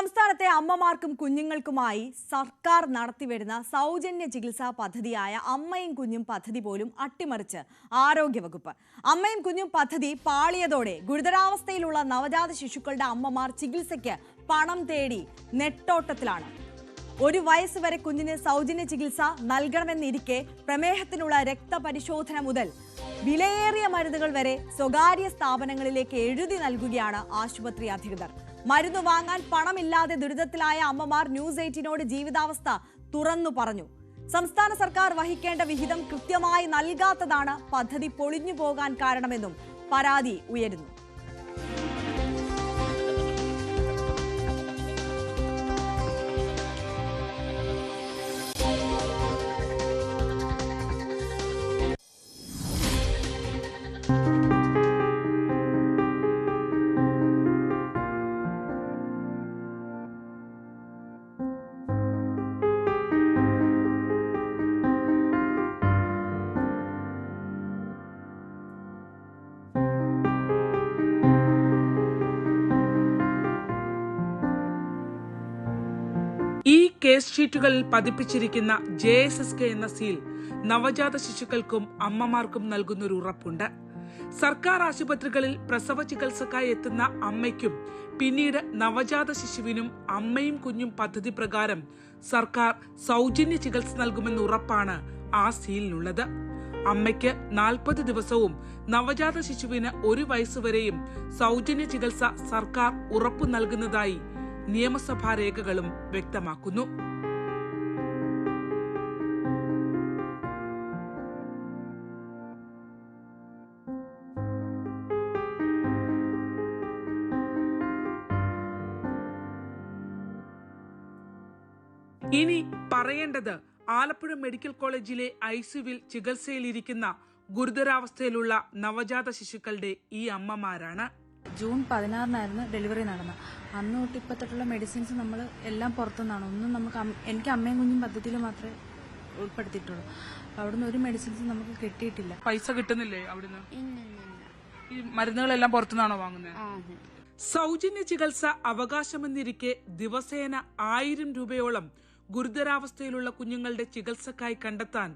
സംസ്ഥാനത്തെ അമ്മമാർക്കും കുഞ്ഞുങ്ങൾക്കുമായി സർക്കാർ നടത്തിവരുന്ന സൗജന്യ ചികിത്സാ പദ്ധതിയായ അമ്മയും കുഞ്ഞും പദ്ധതി പോലും അട്ടിമറിച്ച് ആരോഗ്യവകുപ്പ്. അമ്മയും കുഞ്ഞും പദ്ധതി പാളിയതോടെ ഗുരുതരാവസ്ഥയിലുള്ള നവജാത ശിശുക്കളുടെ അമ്മമാർ ചികിത്സയ്ക്ക് പണം തേടി നെട്ടോട്ടത്തിലാണ്. 1 വയസ്സ് വരെ കുഞ്ഞിന് സൗജന്യ ചികിത്സ നൽകണമെന്നിരിക്കെ പ്രമേഹത്തിനുള്ള രക്തപരിശോധന മുതൽ വിലയേറിയ മരുന്നുകൾ വരെ സ്വകാര്യ സ്ഥാപനങ്ങളിലേക്ക് എഴുതി നൽകുകയാണ് ആശുപത്രി അധികൃതർ. മരുന്ന് വാങ്ങാൻ പണമില്ലാതെ ദുരിതത്തിലായ അമ്മമാർ ന്യൂസ് 18നോട് ജീവിതാവസ്ഥ തുറന്നു പറഞ്ഞു. സംസ്ഥാന സർക്കാർ വഹിക്കേണ്ട വിഹിതം കൃത്യമായി നൽകാത്തതാണ് പദ്ധതി പൊളിഞ്ഞു പോകാൻ കാരണമെന്നും പരാതി ഉയരുന്നു. ഈ കേസ് ഷീറ്റുകളിൽ പതിപ്പിച്ചിരിക്കുന്ന JSSK എന്ന സീൽ നവജാത ശിശുക്കൾക്കും അമ്മമാർക്കും നൽകുന്നൊരു ഉറപ്പുണ്ട്. സർക്കാർ ആശുപത്രികളിൽ പ്രസവ ചികിത്സക്കായി എത്തുന്ന അമ്മയ്ക്കും പിന്നീട് നവജാത ശിശുവിനും അമ്മയും കുഞ്ഞും പദ്ധതി പ്രകാരം സർക്കാർ സൗജന്യ ചികിത്സ നൽകുമെന്ന ഉറപ്പാണ് ആ സീലിനുള്ളത്. അമ്മയ്ക്ക് 40 ദിവസവും നവജാത ശിശുവിന് 1 വയസ്സുവരെയും സൗജന്യ ചികിത്സ സർക്കാർ ഉറപ്പു നൽകുന്നതായി നിയമസഭാ രേഖകളും വ്യക്തമാക്കുന്നു. ഇനി പറയേണ്ടത് ആലപ്പുഴ മെഡിക്കൽ കോളേജിലെ ICUവിൽ ചികിത്സയിലിരിക്കുന്ന ഗുരുതരാവസ്ഥയിലുള്ള നവജാത ശിശുക്കളുടെ ഈ അമ്മമാരാണ്. ജൂൺ 16-നായിരുന്നു ഡെലിവറി നടന്നത്. അന്ന് തൊട്ട് ഇപ്പം തൊട്ടുള്ള മെഡിസിൻസ് നമ്മൾ എല്ലാം പുറത്തുനിന്നാണ്. ഒന്നും എനിക്ക് അമ്മയും കുഞ്ഞും പദ്ധതിയിൽ മാത്രമേ ഉൾപ്പെടുത്തിയിട്ടുള്ളൂ. അവിടുന്ന് ഒരു മെഡിസിൻസ് നമുക്ക് കിട്ടിയിട്ടില്ല. പൈസ കിട്ടുന്നില്ലേ അവിടുന്ന്? ഈ മരുന്നുകളെല്ലാം പുറത്തുനിന്നാണോ വാങ്ങുന്നത്? സൗജന്യ ചികിത്സ അവകാശമെന്നിരിക്കെ ദിവസേന 1000 രൂപയോളം ഗുരുതരാവസ്ഥയിലുള്ള കുഞ്ഞുങ്ങളുടെ ചികിത്സക്കായി കണ്ടെത്താൻ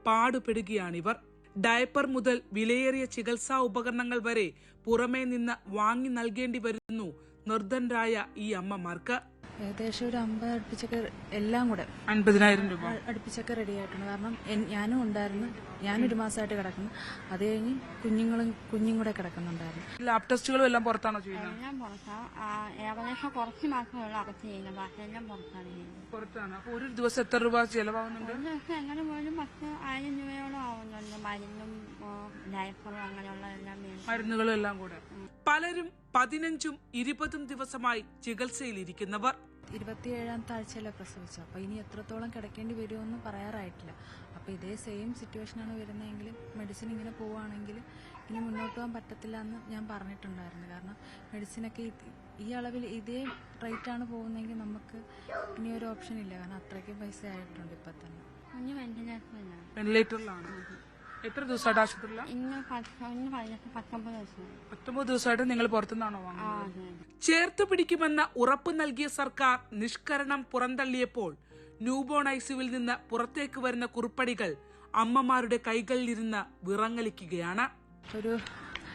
പാടുപെടുകയാണിവർ. ഡയപ്പർ മുതൽ വിലയേറിയ ചികിത്സാ ഉപകരണങ്ങൾ വരെ പുറമേ നിന്ന് വാങ്ങി നൽകേണ്ടി വരുന്നു നിർധനരായ ഈ അമ്മമാർക്ക്. ഏകദേശം ഒരു 50 അടുപ്പിച്ചൊക്കെ എല്ലാം കൂടെ 50,000 രൂപ അടുപ്പിച്ചൊക്കെ റെഡി ആയിട്ടുണ്ട്. കാരണം ഞാനും ഉണ്ടായിരുന്നു. ഞാനൊരു മാസമായിട്ട് കിടക്കുന്നു. അത് കഴിഞ്ഞ് കുഞ്ഞും കൂടെ കിടക്കുന്നുണ്ടായിരുന്നു. ലാബ് ടെസ്റ്റുകളും എല്ലാം പുറത്താണോ ചെയ്യുന്നത്? എല്ലാം പുറത്താണ്. ഏകദേശം കുറച്ച് മാത്രമേ അകത്ത് ചെയ്യുന്നത്. ബാക്കിയെല്ലാം പുറത്താണ് ചെയ്യുന്നത്. പുറത്താണ്. അപ്പൊ ഒരു ദിവസം എത്ര രൂപ ചെലവാകുന്നുണ്ട്? ഒരു ദിവസം എങ്ങനെ പോലും 10,000 രൂപയോളം ആവുന്നുണ്ട്. മരുന്നും ഡയപ്പറും അങ്ങനെയുള്ള എല്ലാം മരുന്നുകളും എല്ലാം കൂടെ. പലരും 15ഉം 20ഉം ദിവസമായി ചികിത്സയിലിരിക്കുന്നവർ. 27ാമത്തെ ആഴ്ചയിലാണ് പ്രസവിച്ചത്. അപ്പൊ ഇനി എത്രത്തോളം കിടക്കേണ്ടി വരുമെന്ന് പറയാറായിട്ടില്ല. അപ്പൊ ഇതേ സെയിം സിറ്റുവേഷനാണ് വരുന്നതെങ്കിൽ മെഡിസിൻ ഇങ്ങനെ പോവുകയാണെങ്കിൽ ഇനി മുന്നോട്ട് പോകാൻ പറ്റത്തില്ല എന്ന് ഞാൻ പറഞ്ഞിട്ടുണ്ടായിരുന്നു. കാരണം മെഡിസിനൊക്കെ ഈ അളവിൽ ഇതേ റേറ്റാണ് പോകുന്നതെങ്കിൽ നമുക്ക് ഇനി ഒരു ഓപ്ഷൻ ഇല്ല. കാരണം അത്രയ്ക്ക് പൈസ ആയിട്ടുണ്ട് ഇപ്പൊ തന്നെ. വെന്റിലേറ്ററിലാണ്. എത്ര ദിവസമായിട്ട് ആശുപത്രിയിലാണ്? 19 ദിവസമായിട്ട് നിങ്ങൾ പുറത്തുനിന്നാണോ വാങ്ങുന്നത്? ചേർത്ത് പിടിക്കുമെന്ന ഉറപ്പ് നൽകിയ സർക്കാർ നിഷ്കരണം പുറന്തള്ളിയപ്പോൾ ന്യൂബോൺ ICUവിൽ നിന്ന് പുറത്തേക്ക് വരുന്ന കുറിപ്പടികൾ അമ്മമാരുടെ കൈകളിലിരുന്ന് വിറങ്ങലിക്കുകയാണ്. ഒരു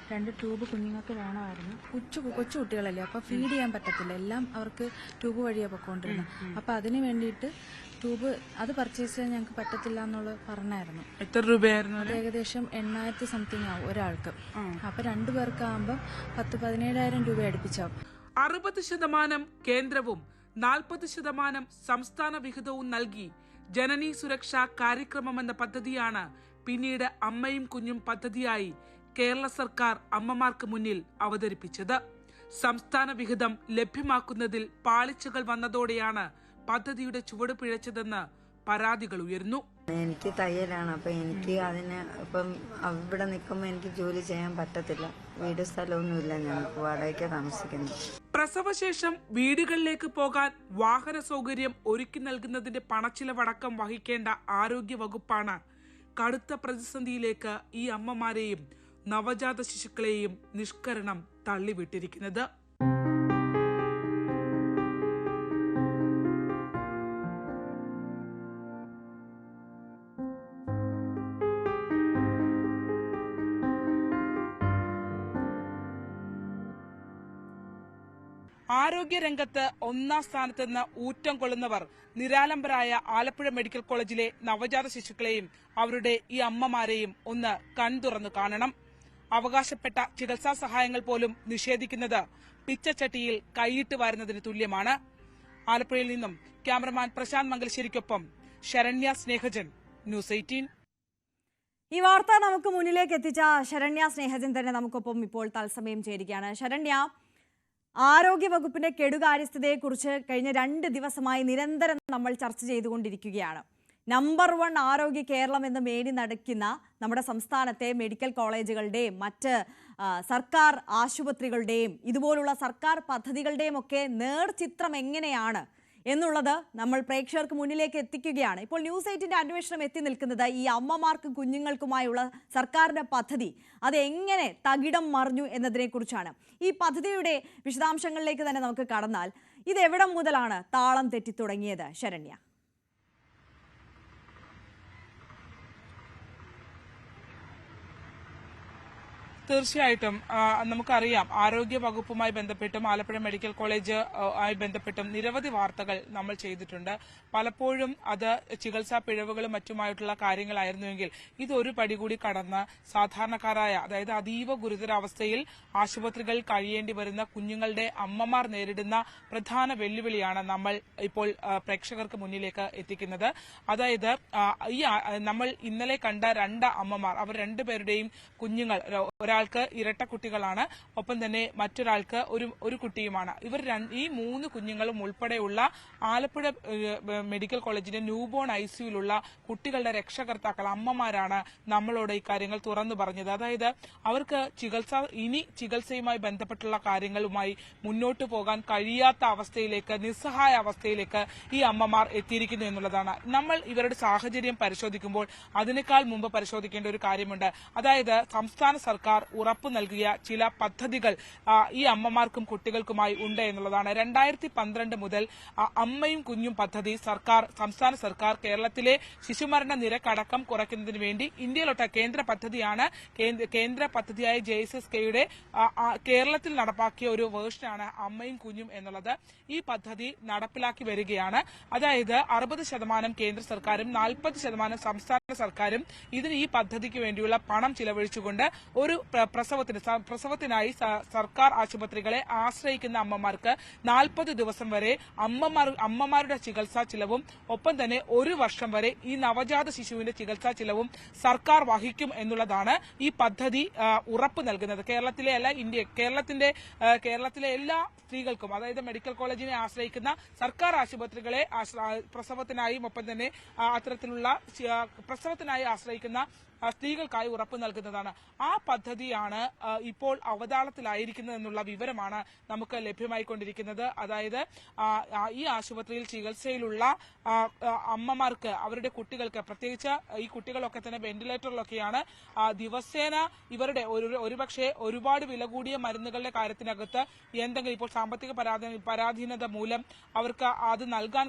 2 ട്യൂബ് കുഞ്ഞുങ്ങൾക്ക് വേണമായിരുന്നു. കൊച്ചു കുട്ടികളല്ലേ, അപ്പൊ ഫീഡ് ചെയ്യാൻ പറ്റത്തില്ല. എല്ലാം അവർക്ക് ട്യൂബ് വഴിയാണ് പൊക്കോണ്ടിരുന്നത്. അപ്പൊ അതിന് വേണ്ടിയിട്ട് ട്യൂബ് അത് പർച്ചേസ് ചെയ്യാൻ ഞങ്ങൾക്ക് പറ്റത്തില്ല എന്നുള്ളത് പറഞ്ഞായിരുന്നു. എത്ര രൂപയായിരുന്നു? ഏകദേശം 8,000 സംതിങ് ആവും ഒരാൾക്ക്. അപ്പൊ 2 പേർക്കാകുമ്പോൾ 17,000 രൂപ അടുപ്പിച്ചാവും. 60% കേന്ദ്രവും 40% സംസ്ഥാന വിഹിതവും നൽകി ജനനി സുരക്ഷാ കാര്യക്രമം എന്ന പദ്ധതിയാണ് പിന്നീട് അമ്മയും കുഞ്ഞും പദ്ധതിയായി കേരള സർക്കാർ അമ്മമാർക്ക് മുന്നിൽ അവതരിപ്പിച്ചത്. സംസ്ഥാന വിഹിതം ലഭ്യമാക്കുന്നതിൽ പാളിച്ചകൾ വന്നതോടെയാണ് പദ്ധതിയുടെ ചുവട് പിഴച്ചതെന്ന് പരാതികൾ ഉയർന്നു. എനിക്ക് തയ്യലാണ്. അപ്പൊ എനിക്ക് അതിന് ഇപ്പം അവിടെ നിൽക്കുമ്പോൾ എനിക്ക് ജോലി ചെയ്യാൻ പറ്റത്തില്ല. വീട് സ്ഥലമൊന്നുമില്ല, ഞങ്ങൾക്ക് വാടകയ്ക്ക് താമസിക്കുന്നു. പ്രസവശേഷം വീടുകളിലേക്ക് പോകാൻ വാഹന സൗകര്യം ഒരുക്കി നൽകുന്നതിന്റെ പണച്ചിലവടക്കം വഹിക്കേണ്ട ആരോഗ്യ വകുപ്പാണ് കടുത്ത പ്രതിസന്ധിയിലേക്ക് ഈ അമ്മമാരെയും നവജാത ശിശുക്കളെയും നിഷ്കരണം തള്ളിവിട്ടിരിക്കുന്നത്. ആരോഗ്യരംഗത്ത് ഒന്നാം സ്ഥാനത്തെന്ന് ഊറ്റം കൊള്ളുന്നവർ നിരാലംബരായ ആലപ്പുഴ മെഡിക്കൽ കോളേജിലെ നവജാത ശിശുക്കളെയും അവരുടെ ഈ അമ്മമാരെയും ഒന്ന് കൺതുറന്നു കാണണം. അവകാശപ്പെട്ട ചികിത്സാ സഹായങ്ങൾ പോലും നിഷേധിക്കുന്നത് പിച്ചച്ചട്ടിയിൽ കൈയിട്ട് വാരുന്നതിന് തുല്യമാണ്. ആലപ്പുഴയിൽ നിന്നും ക്യാമറമാൻ പ്രശാന്ത് മംഗലശ്ശേരിക്കൊപ്പം ശരണ്യ സ്നേഹജൻ, ന്യൂസ് 18. ഈ വാർത്ത നമുക്ക് മുന്നിലേക്ക് എത്തിച്ച ശരണ്യ സ്നേഹജൻ തന്നെ നമുക്കൊപ്പം ഇപ്പോൾ തത്സമയം ചേരുകയാണ്. ശരണ്യ, ആരോഗ്യവകുപ്പിന്റെ കെടുകാര്യസ്ഥതയെക്കുറിച്ച് കഴിഞ്ഞ 2 ദിവസമായി നിരന്തരം നമ്മൾ ചർച്ച ചെയ്തുകൊണ്ടിരിക്കുകയാണ്. നമ്പർ 1 ആരോഗ്യ കേരളം എന്ന് മേനി നടക്കുന്ന നമ്മുടെ സംസ്ഥാനത്തെ മെഡിക്കൽ കോളേജുകളുടെയും മറ്റ് സർക്കാർ ആശുപത്രികളുടെയും ഇതുപോലുള്ള സർക്കാർ പദ്ധതികളുടെയും ഒക്കെ നേർചിത്രം എങ്ങനെയാണ് എന്നുള്ളത് നമ്മൾ പ്രേക്ഷകർക്ക് മുന്നിലേക്ക് എത്തിക്കുകയാണ്. ഇപ്പോൾ ന്യൂസ് 8ന്റെ അന്വേഷണം എത്തി നിൽക്കുന്നത് ഈ അമ്മമാർക്കും കുഞ്ഞുങ്ങൾക്കുമായുള്ള സർക്കാരിന്റെ പദ്ധതി അത് എങ്ങനെ തകിടം മറിഞ്ഞു എന്നതിനെക്കുറിച്ചാണ്. ഈ പദ്ധതിയുടെ വിശദാംശങ്ങളിലേക്ക് തന്നെ നമുക്ക് കടന്നാൽ ഇത് എവിടം മുതലാണ് താളം തെറ്റി തുടങ്ങിയത് ശരണ്യ? തീർച്ചയായിട്ടും നമുക്കറിയാം, ആരോഗ്യ വകുപ്പുമായി ബന്ധപ്പെട്ടും ആലപ്പുഴ മെഡിക്കൽ കോളേജ് ആയി ബന്ധപ്പെട്ടും നിരവധി വാർത്തകൾ നമ്മൾ ചെയ്തിട്ടുണ്ട്. പലപ്പോഴും അത് ചികിത്സാ പിഴവുകളും മറ്റുമായിട്ടുള്ള കാര്യങ്ങളായിരുന്നുവെങ്കിൽ ഇതൊരു പടി കൂടി കടന്ന് സാധാരണക്കാരായ, അതായത് അതീവ ഗുരുതരാവസ്ഥയിൽ ആശുപത്രികളിൽ കഴിയേണ്ടി വരുന്ന കുഞ്ഞുങ്ങളുടെ അമ്മമാർ നേരിടുന്ന പ്രധാന വെല്ലുവിളിയാണ് നമ്മൾ ഇപ്പോൾ പ്രേക്ഷകർക്ക് മുന്നിലേക്ക് എത്തിക്കുന്നത്. അതായത് നമ്മൾ ഇന്നലെ കണ്ട 2 അമ്മമാർ, അവർ 2 പേരുടെയും കുഞ്ഞുങ്ങൾ, ഒരാൾക്ക് ഇരട്ട കുട്ടികളാണ്, ഒപ്പം തന്നെ മറ്റൊരാൾക്ക് ഒരു കുട്ടിയുമാണ്. ഈ 3 കുഞ്ഞുങ്ങളും ഉൾപ്പെടെയുള്ള ആലപ്പുഴ മെഡിക്കൽ കോളേജിന്റെ ന്യൂബോൺ ഐസിയുലുള്ള കുട്ടികളുടെ രക്ഷകർത്താക്കൾ, അമ്മമാരാണ് നമ്മളോട് ഈ കാര്യങ്ങൾ തുറന്നു പറഞ്ഞത്. അതായത് അവർക്ക് ചികിത്സയുമായി ബന്ധപ്പെട്ടുള്ള കാര്യങ്ങളുമായി മുന്നോട്ടു പോകാൻ കഴിയാത്ത അവസ്ഥയിലേക്ക്, നിസ്സഹായ അവസ്ഥയിലേക്ക് ഈ അമ്മമാർ എത്തിയിരിക്കുന്നു എന്നുള്ളതാണ്. നമ്മൾ ഇവരുടെ സാഹചര്യം പരിശോധിക്കുമ്പോൾ അതിനേക്കാൾ മുമ്പ് പരിശോധിക്കേണ്ട ഒരു കാര്യമുണ്ട്. അതായത് സംസ്ഥാന സർക്കാർ ഉറപ്പു നൽകിയ ചില പദ്ധതികൾ ഈ അമ്മമാർക്കും കുട്ടികൾക്കുമായി ഉണ്ട് എന്നുള്ളതാണ്. 2012 മുതൽ അമ്മയും കുഞ്ഞും പദ്ധതി സംസ്ഥാന സർക്കാർ കേരളത്തിലെ ശിശുമരണ നിരക്കടക്കം കുറയ്ക്കുന്നതിന് വേണ്ടി ഇന്ത്യയിലൊട്ട കേന്ദ്ര പദ്ധതിയാണ്. കേന്ദ്ര പദ്ധതിയായ JSSKയുടെ കേരളത്തിൽ നടപ്പാക്കിയ ഒരു വേർഷനാണ് അമ്മയും കുഞ്ഞും എന്നുള്ളത്. ഈ പദ്ധതി നടപ്പിലാക്കി വരികയാണ്. അതായത് 60% കേന്ദ്ര സർക്കാരും 40% സംസ്ഥാന സർക്കാരും ഈ പദ്ധതിക്ക് വേണ്ടിയുള്ള പണം ചിലവഴിച്ചുകൊണ്ട് ഒരു പ്രസവത്തിനായി സർക്കാർ ആശുപത്രികളെ ആശ്രയിക്കുന്ന അമ്മമാർക്ക് 40 ദിവസം വരെ അമ്മമാരുടെ ചികിത്സാ ചിലവും ഒപ്പം തന്നെ 1 വർഷം വരെ ഈ നവജാത ശിശുവിന്റെ ചികിത്സാ ചിലവും സർക്കാർ വഹിക്കും എന്നുള്ളതാണ് ഈ പദ്ധതി ഉറപ്പ് നൽകുന്നത്. കേരളത്തിലെ എല്ലാ സ്ത്രീകൾക്കും, അതായത് മെഡിക്കൽ കോളേജിനെ ആശ്രയിക്കുന്ന സർക്കാർ ആശുപത്രികളെ പ്രസവത്തിനായും ഒപ്പം തന്നെ അത്തരത്തിലുള്ള പ്രസവത്തിനായി ആശ്രയിക്കുന്ന സ്ത്രീകൾക്കായി ഉറപ്പ് നൽകുന്നതാണ്. ആ പദ്ധതിയാണ് ഇപ്പോൾ അവതാളത്തിലായിരിക്കുന്നത് എന്നുള്ള വിവരമാണ് നമുക്ക് ലഭ്യമായിക്കൊണ്ടിരിക്കുന്നത്. അതായത് ഈ ആശുപത്രിയിൽ ചികിത്സയിലുള്ള അമ്മമാർക്ക്, അവരുടെ കുട്ടികൾക്ക്, പ്രത്യേകിച്ച് ഈ കുട്ടികളൊക്കെ തന്നെ വെന്റിലേറ്ററിലൊക്കെയാണ്, ദിവസേന ഇവരുടെ ഒരുപക്ഷെ ഒരുപാട് വില കൂടിയ മരുന്നുകളുടെ കാര്യത്തിനകത്ത് എന്തെങ്കിലും ഇപ്പോൾ സാമ്പത്തിക പരാധീനത മൂലം അവർക്ക് അത് നൽകാൻ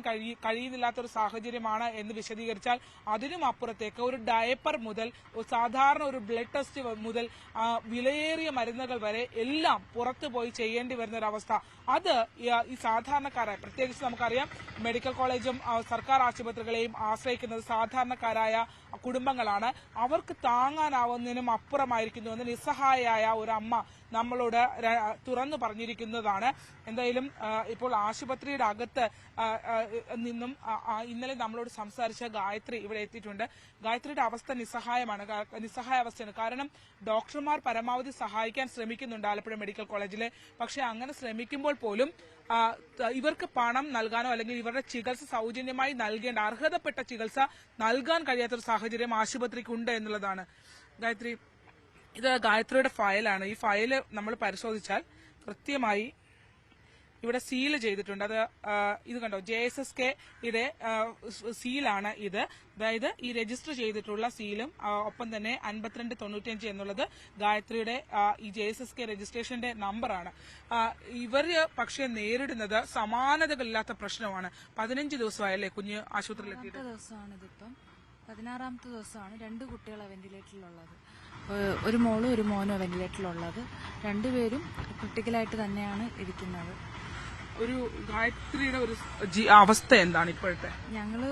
കഴിയുന്നില്ലാത്തൊരു സാഹചര്യമാണ് എന്ന് വിശദീകരിച്ചാൽ അതിനും അപ്പുറത്തേക്ക് ഒരു ഡയപ്പർ മുതൽ സാധാരണ ഒരു ബ്ലഡ് ടെസ്റ്റ് മുതൽ വിലയേറിയ മരുന്നുകൾ വരെ എല്ലാം പുറത്തു പോയി ചെയ്യേണ്ടി വരുന്ന ഒരു അവസ്ഥ. അത് ഈ സാധാരണക്കാരായ, പ്രത്യേകിച്ച് നമുക്കറിയാം മെഡിക്കൽ കോളേജും സർക്കാർ ആശുപത്രികളെയും ആശ്രയിക്കുന്നത് സാധാരണക്കാരായ കുടുംബങ്ങളാണ്. അവർക്ക് താങ്ങാനാവുന്നതിനും അപ്പുറമായിരിക്കുന്നുവെന്ന് നിസ്സഹായയായ ഒരു അമ്മ നമ്മളോട് തുറന്നു പറഞ്ഞിരിക്കുന്നതാണ്. എന്തായാലും ഇപ്പോൾ ആശുപത്രിയുടെ അകത്ത് നിന്നും ഇന്നലെ നമ്മളോട് സംസാരിച്ച ഗായത്രി ഇവിടെ എത്തിയിട്ടുണ്ട്. ഗായത്രിയുടെ അവസ്ഥ നിസ്സഹായ അവസ്ഥയാണ്. കാരണം ഡോക്ടർമാർ പരമാവധി സഹായിക്കാൻ ശ്രമിക്കുന്നുണ്ട് ആലപ്പുഴ മെഡിക്കൽ കോളേജിൽ. പക്ഷെ അങ്ങനെ ശ്രമിക്കുമ്പോൾ പോലും ഇവർക്ക് പണം നൽകാനോ അല്ലെങ്കിൽ ഇവരുടെ ചികിത്സ സൗജന്യമായി നൽകേണ്ട അർഹതപ്പെട്ട ചികിത്സ നൽകാൻ കഴിയാത്തൊരു സാഹചര്യം ആശുപത്രിക്കുണ്ട് എന്നുള്ളതാണ്. ഗായത്രി, ഇത് ഗായത്രിയുടെ ഫയലാണ്. ഈ ഫയല് നമ്മൾ പരിശോധിച്ചാൽ കൃത്യമായി ഇവിടെ സീൽ ചെയ്തിട്ടുണ്ട്. ഇത് കണ്ടോ, JSSKയുടെ സീലാണ് ഇത്. അതായത് ഈ രജിസ്റ്റർ ചെയ്തിട്ടുള്ള സീലും ഒപ്പം തന്നെ 5295 എന്നുള്ളത് ഗായത്രിയുടെ ഈ JSSK രജിസ്ട്രേഷന്റെ നമ്പറാണ്. ഇവര് പക്ഷെ നേരിടുന്നത് സമാനതകളില്ലാത്ത പ്രശ്നമാണ്. 15 ദിവസമായല്ലേ കുഞ്ഞ് ആശുപത്രിയിലെത്തിയിട്ട്? ദിവസമാണിതിപ്പം 16ാമത്തെ ദിവസമാണ്. 2 കുട്ടികളാണ് വെന്റിലേറ്ററിലുള്ളത്. ഒരു മോളും ഒരു മോനും വെന്റിലേറ്ററിലുള്ളത്. 2 പേരും ക്രിട്ടിക്കലായിട്ട് തന്നെയാണ് ഇരിക്കുന്നത്. ഒരു ഗായത്രിയുടെ ഒരു അവസ്ഥ എന്താണ് ഇപ്പോഴത്തെ? ഞങ്ങള്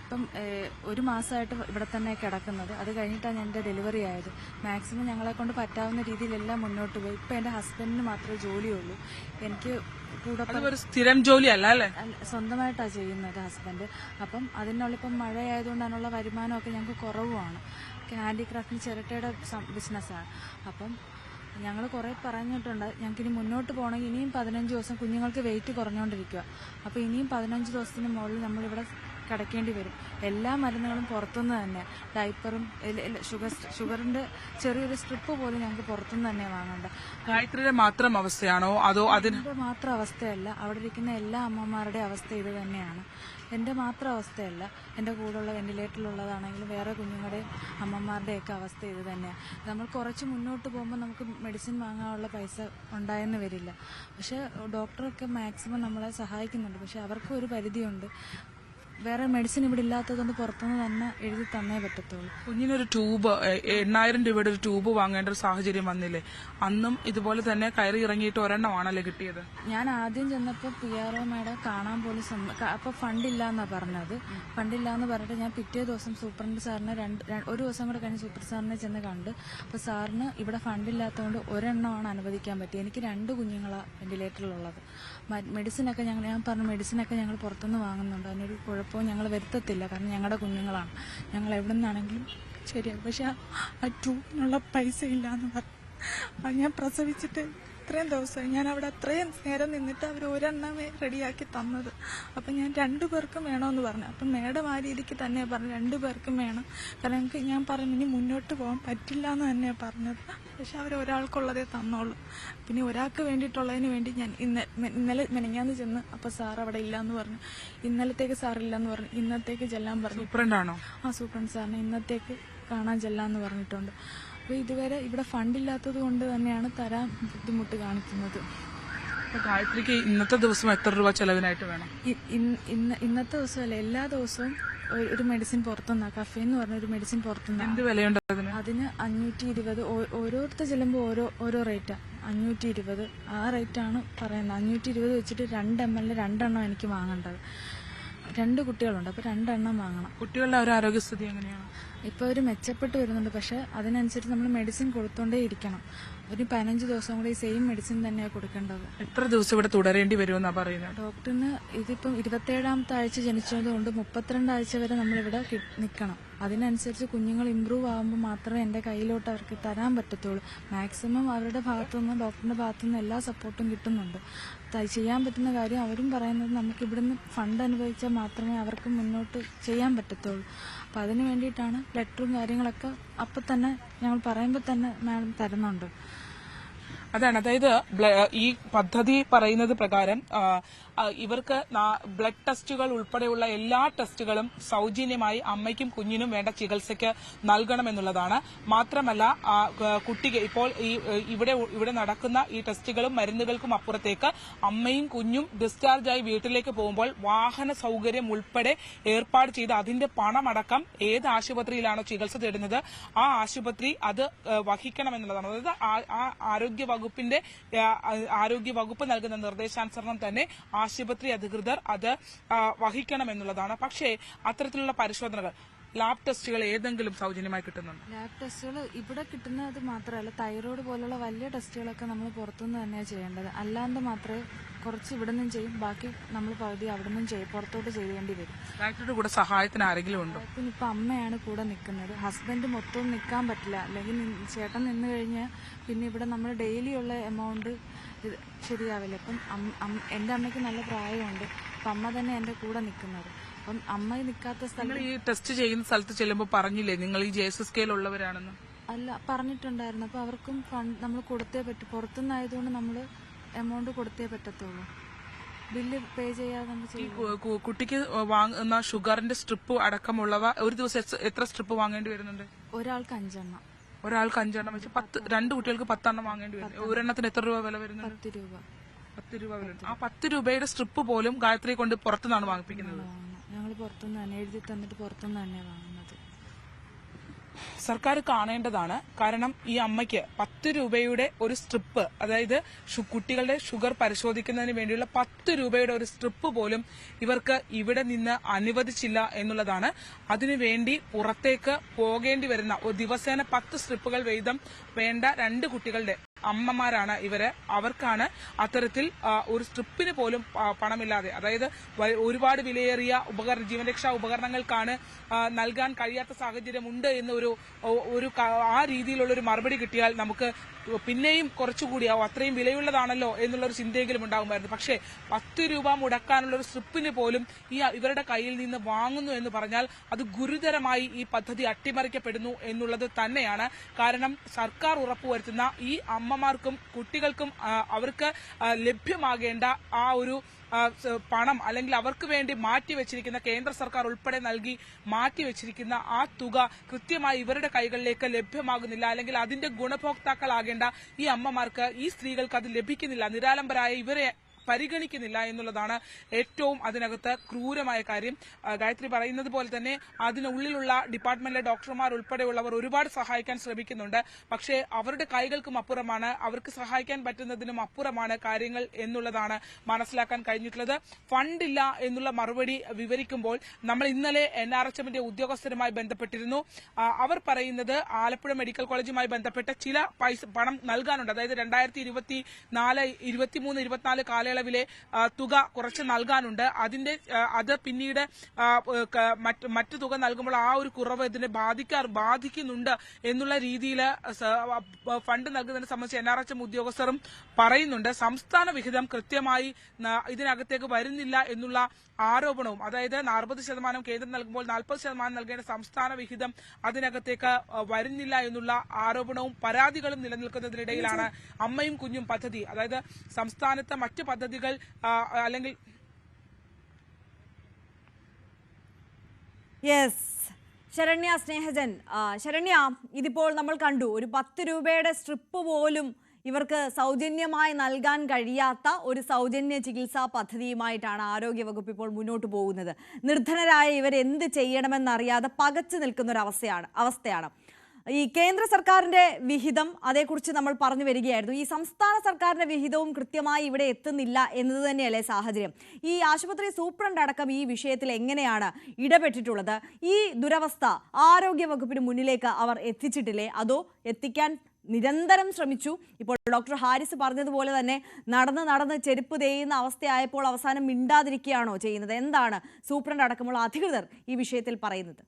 ഇപ്പം 1 മാസമായിട്ട് ഇവിടെ തന്നെ കിടക്കുന്നത്. അത് കഴിഞ്ഞിട്ടാണ് എന്റെ ഡെലിവറി ആയത്. മാക്സിമം ഞങ്ങളെ കൊണ്ട് പറ്റാവുന്ന രീതിയിലെല്ലാം മുന്നോട്ട് പോയി. ഇപ്പൊ എന്റെ ഹസ്ബൻഡിന് മാത്രമേ ജോലിയുള്ളൂ. എനിക്ക് കൂടെ ഒരു സ്ഥിരം ജോലി അല്ല അല്ലേ? സ്വന്തമായിട്ടാണ് ചെയ്യുന്നത് ഹസ്ബൻഡ്. അപ്പം അതിനുള്ള ഇപ്പം മഴയായതുകൊണ്ട് അതിനുള്ള വരുമാനമൊക്കെ ഞങ്ങൾക്ക് കുറവുമാണ്. ഹാൻഡിക്രാഫ്റ്റിന് ചിരട്ടയുടെ ബിസിനസ്സാണ്. അപ്പം ഞങ്ങൾ കുറേ പറഞ്ഞിട്ടുണ്ട്, ഞങ്ങൾക്ക് ഇനി മുന്നോട്ട് പോകണമെങ്കിൽ ഇനിയും 15 ദിവസം കുഞ്ഞുങ്ങൾക്ക് വെയിറ്റ് കുറഞ്ഞുകൊണ്ടിരിക്കുക. അപ്പോൾ ഇനിയും 15 ദിവസത്തിന് മുകളിൽ നമ്മളിവിടെ കിടക്കേണ്ടി വരും. എല്ലാ മരുന്നുകളും പുറത്തുനിന്ന് തന്നെ, ഡയപ്പറും ഷുഗറിന്റെ ചെറിയൊരു സ്ട്രിപ്പ് പോലും ഞങ്ങൾക്ക് പുറത്തുനിന്ന് തന്നെ വാങ്ങണ്ട. ഗായത്രിയുടെ മാത്രം അവസ്ഥയാണോ അതോ അതിന്റെ മാത്രം അവസ്ഥയല്ല, അവിടെ ഇരിക്കുന്ന എല്ലാ അമ്മമാരുടെയും അവസ്ഥ ഇത് തന്നെയാണ്. എൻ്റെ മാത്രം അവസ്ഥയല്ല, എൻ്റെ കൂടെയുള്ള വെന്റിലേറ്ററിലുള്ളതാണെങ്കിലും വേറെ കുഞ്ഞുങ്ങളുടെയും അമ്മമാരുടെയൊക്കെ അവസ്ഥ ഇത് തന്നെയാണ്. നമ്മൾ കുറച്ച് മുന്നോട്ട് പോകുമ്പോൾ നമുക്ക് മെഡിസിൻ വാങ്ങാനുള്ള പൈസ ഉണ്ടായെന്ന് വരില്ല. പക്ഷേ ഡോക്ടറൊക്കെ മാക്സിമം നമ്മളെ സഹായിക്കുന്നുണ്ട്. പക്ഷെ അവർക്കും ഒരു പരിധിയുണ്ട്. വേറെ മെഡിസിൻ ഇവിടെ ഇല്ലാത്തതുകൊണ്ട് പുറത്തുനിന്ന് തന്നെ എഴുതി തന്നേ പറ്റത്തുള്ളൂ. കുഞ്ഞിനൊരു ട്യൂബ് 8000 രൂപയുടെ ഒരു ട്യൂബ് വാങ്ങേണ്ട ഒരു സാഹചര്യം വന്നില്ലേ? അന്നും ഇതുപോലെ തന്നെ കയറി ഇറങ്ങിയിട്ട് ഒരെണ്ണമാണല്ലേ കിട്ടിയത്? ഞാൻ ആദ്യം ചെന്നപ്പോൾ PRO മേഡം കാണാൻ പോലും അപ്പോൾ ഫണ്ടില്ലാന്നാ പറഞ്ഞത്. ഫണ്ടില്ലാന്ന് പറഞ്ഞിട്ട് ഞാൻ പിറ്റേ ദിവസം സൂപ്രണ്ട് സാറിനെ ഒരു ദിവസം കൂടെ കഴിഞ്ഞ് സൂപ്പർ സാറിനെ ചെന്ന് കണ്ട്. അപ്പോൾ സാറിന് ഇവിടെ ഫണ്ടില്ലാത്തതുകൊണ്ട് ഒരെണ്ണമാണ് അനുവദിക്കാൻ പറ്റിയത്. എനിക്ക് 2 കുഞ്ഞുങ്ങളാണ് വെന്റിലേറ്ററിലുള്ളത്. മെഡിസിനൊക്കെ ഞാൻ പറഞ്ഞു മെഡിസിനൊക്കെ ഞങ്ങൾ പുറത്തുനിന്ന് വാങ്ങുന്നുണ്ട്, അതിനൊരു കുഴപ്പവും ഞങ്ങൾ വരുത്തത്തില്ല, കാരണം ഞങ്ങളുടെ കുഞ്ഞുങ്ങളാണ്, ഞങ്ങൾ എവിടെ നിന്നാണെങ്കിലും ശരിയാകും. പക്ഷെ ആ ട്യൂബിനുള്ള പൈസ ഇല്ലയെന്ന് പറഞ്ഞു. അത് ഞാൻ പ്രസവിച്ചിട്ട് ഇത്രയും ദിവസമായി ഞാൻ അവിടെ അത്രയും നേരം നിന്നിട്ട് അവർ ഒരെണ്ണമേ റെഡിയാക്കി തന്നത്. അപ്പം ഞാൻ 2 പേർക്കും വേണമെന്ന് പറഞ്ഞു. അപ്പം മേഡം ആ രീതിക്ക് തന്നെ പറഞ്ഞു 2 പേർക്കും വേണം, കാരണം എനിക്ക് ഞാൻ പറഞ്ഞു ഇനി മുന്നോട്ട് പോകാൻ പറ്റില്ല എന്ന് തന്നെയാണ് പറഞ്ഞത്. പക്ഷെ അവർ ഒരാൾക്കുള്ളതേ തന്നോളൂ. പിന്നെ ഒരാൾക്ക് വേണ്ടിയിട്ടുള്ളതിന് വേണ്ടി ഞാൻ ഇന്നലെ മെനങ്ങാന്ന് ചെന്ന് അപ്പോൾ സാർ അവിടെ ഇല്ലയെന്ന് പറഞ്ഞു. ഇന്നലത്തേക്ക് സാറില്ലെന്ന് പറഞ്ഞു. ഇന്നത്തേക്ക് ചെല്ലാൻ പറഞ്ഞു. സൂപ്രണ്ടാണോ? ആ സൂപ്രണ്ട് സാറിന് ഇന്നത്തേക്ക് കാണാൻ ചെല്ലാന്ന് പറഞ്ഞിട്ടുണ്ട്. അപ്പോൾ ഇതുവരെ ഇവിടെ ഫണ്ടില്ലാത്തത് കൊണ്ട് തന്നെയാണ് തരാൻ ബുദ്ധിമുട്ട് കാണിക്കുന്നത്. ഗായത്രിക്ക് ഇന്നത്തെ ദിവസം എത്ര രൂപ ചെലവിനായിട്ട് വേണം? ഇന്നത്തെ ദിവസമല്ല, എല്ലാ ദിവസവും ഒരു മെഡിസിൻ പുറത്തുനിന്നാണ്. കഫേ എന്ന് പറഞ്ഞ ഒരു മെഡിസിൻ പുറത്തുനിന്നാണ്. എന്ത് വിലയുണ്ട് അതിന് 520. ഓരോരുത്തർ ചെല്ലുമ്പോൾ ഓരോ റേറ്റാണ്. 520 ആ റേറ്റാണ് പറയുന്നത്. 520 വെച്ചിട്ട് 2 ml 2 എണ്ണം എനിക്ക് വാങ്ങേണ്ടത്. 2 കുട്ടികളുണ്ട്, അപ്പോൾ 2 എണ്ണം വാങ്ങണം. കുട്ടികളുടെ ഒരു ആരോഗ്യസ്ഥിതി എങ്ങനെയാണ്? ഇപ്പോൾ ഒരു മെച്ചപ്പെട്ട് വരുന്നുണ്ട്. പക്ഷെ അതിനനുസരിച്ച് നമ്മൾ മെഡിസിൻ കൊടുത്തോണ്ടേ ഇരിക്കണം. ഒരു 15 ദിവസം കൂടെ ഈ സെയിം മെഡിസിൻ തന്നെയാണ് കൊടുക്കേണ്ടത്. എത്ര ദിവസം ഇവിടെ തുടരേണ്ടി വരുമെന്നാണ് പറയുന്നത്? ഡോക്ടറിന് ഇതിപ്പം 27ാമത്തെ ആഴ്ച ജനിച്ചതുകൊണ്ട് 32 ആഴ്ച വരെ നമ്മളിവിടെ നിൽക്കണം. അതിനനുസരിച്ച് കുഞ്ഞുങ്ങൾ ഇമ്പ്രൂവ് ആകുമ്പോൾ മാത്രമേ എൻ്റെ കയ്യിലോട്ട് അവർക്ക് തരാൻ പറ്റത്തുള്ളൂ. മാക്സിമം അവരുടെ ഭാഗത്തുനിന്ന് ഡോക്ടറിൻ്റെ ഭാഗത്തുനിന്ന് എല്ലാ സപ്പോർട്ടും കിട്ടുന്നുണ്ട്. ചെയ്യാൻ പറ്റുന്ന കാര്യം അവരും പറയുന്നത് നമുക്ക് ഇവിടുന്ന് ഫണ്ട് അനുഭവിച്ചാൽ മാത്രമേ അവർക്ക് മുന്നോട്ട് ചെയ്യാൻ പറ്റത്തുള്ളൂ. അപ്പം അതിന് വേണ്ടിയിട്ടാണ് ലെറ്ററും കാര്യങ്ങളൊക്കെ അപ്പം തന്നെ ഞങ്ങൾ പറയുമ്പോൾ തന്നെ മാഡം തരുന്നുണ്ട്. അതാണ്, അതായത് ഈ പദ്ധതി പറയുന്നത് പ്രകാരം ഇവർക്ക് ബ്ലഡ് ടെസ്റ്റുകൾ ഉൾപ്പെടെയുള്ള എല്ലാ ടെസ്റ്റുകളും സൗജന്യമായി അമ്മയ്ക്കും കുഞ്ഞിനും വേണ്ട ചികിത്സയ്ക്ക് നൽകണമെന്നുള്ളതാണ്. മാത്രമല്ല കുട്ടിക്ക് ഇപ്പോൾ ഇവിടെ നടക്കുന്ന ഈ ടെസ്റ്റുകളും മരുന്നുകൾക്കും അപ്പുറത്തേക്ക് അമ്മയും കുഞ്ഞും ഡിസ്ചാർജായി വീട്ടിലേക്ക് പോകുമ്പോൾ വാഹന സൗകര്യം ഉൾപ്പെടെ ഏർപ്പാട് ചെയ്ത് അതിന്റെ പണമടക്കം ഏത് ആശുപത്രിയിലാണോ ചികിത്സ തേടുന്നത് ആ ആശുപത്രി അത് വഹിക്കണമെന്നുള്ളതാണ്. അതായത് ആരോഗ്യവകുപ്പ് നൽകുന്ന നിർദ്ദേശാനുസരണം തന്നെ ആശുപത്രി അധികൃതർ അത് വഹിക്കണമെന്നുള്ളതാണ്. പക്ഷേ അത്തരത്തിലുള്ള പരിശോധനകൾ, ലാബ് ടെസ്റ്റുകൾ ഏതെങ്കിലും സൗജന്യമായി കിട്ടുന്നുണ്ട്? ലാബ് ടെസ്റ്റുകൾ ഇവിടെ കിട്ടുന്നത് മാത്രമല്ല, തൈറോയ്ഡ് പോലുള്ള വലിയ ടെസ്റ്റുകളൊക്കെ നമ്മൾ പുറത്തുനിന്ന് തന്നെയാണ് ചെയ്യേണ്ടത്. അല്ലാണ്ട് മാത്രമേ കുറച്ച് ഇവിടെ നിന്നും ചെയ്യും, ബാക്കി നമ്മൾ പകുതി അവിടെ നിന്നും ചെയ്യും, പുറത്തോട്ട് ചെയ്യേണ്ടി വരും. ഡോക്ടറുടെ കൂടെ സഹായത്തിന് ആരെങ്കിലും ഉണ്ടോ? ഇപ്പം അമ്മയാണ് കൂടെ നിൽക്കുന്നത്. ഹസ്ബൻഡ് മൊത്തം നിൽക്കാൻ പറ്റില്ല, അല്ലെങ്കിൽ ചേട്ടൻ നിന്ന് കഴിഞ്ഞാൽ പിന്നെ ഇവിടെ നമ്മൾ ഡെയിലി ഉള്ള എമൗണ്ട് ശരിയാവില്ല. അപ്പം എൻ്റെ അമ്മയ്ക്ക് നല്ല പ്രായമുണ്ട്. അപ്പം അമ്മ തന്നെ എൻ്റെ കൂടെ നിൽക്കുന്നത്. അപ്പം അമ്മ നിൽക്കാത്ത സ്ഥലം ഈ ടെസ്റ്റ് ചെയ്യുന്ന സ്ഥലത്ത് ചെല്ലുമ്പോൾ പറഞ്ഞില്ലേ നിങ്ങൾ ഈ JSSK ഉള്ളവരാണെന്ന്? അല്ല, പറഞ്ഞിട്ടുണ്ടായിരുന്നു. അപ്പോൾ അവർക്കും ഫണ്ട് നമ്മൾ കൊടുത്തേ പറ്റും. പുറത്തുനിന്നായതുകൊണ്ട് നമ്മൾ എമൗണ്ട് കൊടുത്തേ പറ്റത്തുള്ളൂ. ബില്ല് പേ ചെയ്യാതെ നമുക്ക് കുട്ടിക്ക് വാങ്ങുന്ന ഷുഗറിന്റെ സ്ട്രിപ്പ് അടക്കമുള്ളവ ഒരു ദിവസം എത്ര സ്ട്രിപ്പ് വാങ്ങേണ്ടി വരുന്നുണ്ട്? ഒരാൾക്ക് 5 എണ്ണം. ഒരാൾക്ക് 5 എണ്ണം വെച്ച് 2 കുട്ടികൾക്ക് 10 എണ്ണം വാങ്ങേണ്ടി വരും. ഒരെണ്ണത്തിന് എത്ര രൂപ വില വരുന്നത്? 10 രൂപ. 10 രൂപ വില. ആ 10 രൂപയുടെ സ്ട്രിപ്പ് പോലും ഗായത്രി കൊണ്ട് പുറത്തുനിന്നാണ് വാങ്ങിപ്പിക്കുന്നത്. ഞങ്ങൾ പുറത്തുനിന്ന് തന്നെ എഴുതി തന്നിട്ട് പുറത്തുനിന്ന് തന്നെ വാങ്ങുന്നത്. സർക്കാർ കാണേണ്ടതാണ്. കാരണം ഈ അമ്മയ്ക്ക് 10 രൂപയുടെ ഒരു സ്ട്രിപ്പ്, അതായത് കുട്ടികളുടെ ഷുഗർ പരിശോധിക്കുന്നതിന് വേണ്ടിയുള്ള 10 രൂപയുടെ ഒരു സ്ട്രിപ്പ് പോലും ഇവർക്ക് ഇവിടെ നിന്ന് അനുവദിച്ചില്ല എന്നുള്ളതാണ്. അതിനുവേണ്ടി പുറത്തേക്ക് പോകേണ്ടി വരുന്ന ഒരു ദിവസേന 10 സ്ട്രിപ്പുകൾ വീതം വേണ്ട 2 കുട്ടികളുടെ അമ്മമാരാണ് ഇവര്. അവർക്കാണ് അത്തരത്തിൽ ഒരു സ്ട്രിപ്പിന് പോലും പണമില്ലാതെ, അതായത് ഒരുപാട് വിലയേറിയ ജീവനരക്ഷാ ഉപകരണങ്ങൾക്കാണ് നൽകാൻ കഴിയാത്ത സാഹചര്യമുണ്ട് എന്നൊരു ആ രീതിയിലുള്ള ഒരു മറുപടി കിട്ടിയാൽ നമുക്ക് പിന്നെയും കുറച്ചുകൂടിയാവും, അത്രയും വിലയുള്ളതാണല്ലോ എന്നുള്ളൊരു ചിന്തയെങ്കിലും ഉണ്ടാകുമായിരുന്നു. പക്ഷേ 10 രൂപ മുടക്കാനുള്ള ഒരു സ്ട്രിപ്പിന് പോലും ഇവരുടെ കയ്യിൽ നിന്ന് വാങ്ങുന്നു എന്ന് പറഞ്ഞാൽ അത് ഗുരുതരമായി ഈ പദ്ധതി അട്ടിമറിക്കപ്പെടുന്നു എന്നുള്ളത് തന്നെയാണ്. കാരണം സർക്കാർ ഉറപ്പുവരുത്തുന്ന ഈ അമ്മമാർക്കും കുട്ടികൾക്കും അവർക്ക് ലഭ്യമാകേണ്ട ആ ഒരു പണം, അല്ലെങ്കിൽ അവർക്ക് വേണ്ടി മാറ്റിവെച്ചിരിക്കുന്ന കേന്ദ്ര സർക്കാർ ഉൾപ്പെടെ നൽകി മാറ്റിവെച്ചിരിക്കുന്ന ആ തുക കൃത്യമായി ഇവരുടെ കൈകളിലേക്ക് ലഭ്യമാകുന്നില്ല, അല്ലെങ്കിൽ അതിന്റെ ഗുണഭോക്താക്കളാകേണ്ട ഈ അമ്മമാർക്ക്, ഈ സ്ത്രീകൾക്ക് അത് ലഭിക്കുന്നില്ല. നിരാലംബരായ ഇവരെ പരിഗണിക്കുന്നില്ല എന്നുള്ളതാണ് ഏറ്റവും അതിനകത്ത് ക്രൂരമായ കാര്യം. ഗായത്രി പറയുന്നത് പോലെ തന്നെ അതിനുള്ളിലുള്ള ഡിപ്പാർട്ട്മെന്റിലെ ഡോക്ടർമാർ ഉൾപ്പെടെയുള്ളവർ ഒരുപാട് സഹായിക്കാൻ ശ്രമിക്കുന്നുണ്ട്. പക്ഷേ അവരുടെ കൈകൾക്കും അപ്പുറമാണ്, അവർക്ക് സഹായിക്കാൻ പറ്റുന്നതിനും അപ്പുറമാണ് കാര്യങ്ങൾ എന്നുള്ളതാണ് മനസ്സിലാക്കാൻ കഴിഞ്ഞിട്ടുള്ളത്. ഫണ്ടില്ല എന്നുള്ള മറുപടി വിവരിക്കുമ്പോൾ നമ്മൾ ഇന്നലെ NRHMന്റെ ഉദ്യോഗസ്ഥരുമായി ബന്ധപ്പെട്ടിരുന്നു. അവർ പറയുന്നത് ആലപ്പുഴ മെഡിക്കൽ കോളേജുമായി ബന്ധപ്പെട്ട ചില പണം നൽകാനുണ്ട്. അതായത് 2023-24 കാലയളവിലെ തുക കുറച്ച് നൽകാനുണ്ട്. അത് പിന്നീട് മറ്റു തുക നൽകുമ്പോൾ ആ ഒരു കുറവ് ഇതിനെ ബാധിക്കുന്നുണ്ട് എന്നുള്ള രീതിയിൽ ഫണ്ട് നൽകുന്നതിനെ സംബന്ധിച്ച് NRHM ഉദ്യോഗസ്ഥരും പറയുന്നുണ്ട്. സംസ്ഥാന വിഹിതം കൃത്യമായി ഇതിനകത്തേക്ക് വരുന്നില്ല എന്നുള്ള ആരോപണവും, അതായത് 40% കേന്ദ്രം നൽകുമ്പോൾ 40% നൽകേണ്ട സംസ്ഥാന വിഹിതം അതിനകത്തേക്ക് വരുന്നില്ല എന്നുള്ള ആരോപണവും പരാതികളും നിലനിൽക്കുന്നതിനിടയിലാണ് അമ്മയും കുഞ്ഞും പദ്ധതി, അതായത് സംസ്ഥാനത്തെ മറ്റ് പദ്ധതികൾ അല്ലെങ്കിൽ ശരണ്യ സ്നേഹജൻ, ശരണ്യ, ഇതിപ്പോൾ നമ്മൾ കണ്ടു ഒരു 10 രൂപയുടെ സ്ട്രിപ്പ് പോലും ഇവർക്ക് സൗജന്യമായി നൽകാൻ കഴിയാത്ത ഒരു സൗജന്യ ചികിത്സാ പദ്ധതിയുമായിട്ടാണ് ആരോഗ്യവകുപ്പ് ഇപ്പോൾ മുന്നോട്ട് പോകുന്നത്. നിർധനരായ ഇവർ എന്ത് ചെയ്യണമെന്നറിയാതെ പകച്ചു നിൽക്കുന്ന ഒരു അവസ്ഥയാണ്. ഈ കേന്ദ്ര സർക്കാരിന്റെ വിഹിതം, അതേക്കുറിച്ച് നമ്മൾ പറഞ്ഞു വരികയായിരുന്നു. ഈ സംസ്ഥാന സർക്കാരിന്റെ വിഹിതവും കൃത്യമായി ഇവിടെ എത്തുന്നില്ല എന്നത് തന്നെയല്ലേ സാഹചര്യം? ഈ ആശുപത്രി സൂപ്രണ്ട് അടക്കം ഈ വിഷയത്തിൽ എങ്ങനെയാണ് ഇടപെട്ടിട്ടുള്ളത്? ഈ ദുരവസ്ഥ ആരോഗ്യവകുപ്പിന് മുന്നിലേക്ക് അവർ എത്തിച്ചിട്ടില്ലേ, അതോ എത്തിക്കാൻ നിരന്തരം ശ്രമിച്ചു? ഇപ്പോൾ ഡോക്ടർ ഹാരിസ് പറഞ്ഞതുപോലെ തന്നെ നടന്ന് ചെരുപ്പ് തേയുന്ന അവസ്ഥയായപ്പോൾ അവസാനം മിണ്ടാതിരിക്കുകയാണോ ചെയ്യുന്നത്? എന്താണ് സൂപ്രണ്ട് അടക്കമുള്ള അധികൃതർ ഈ വിഷയത്തിൽ പറയുന്നത്?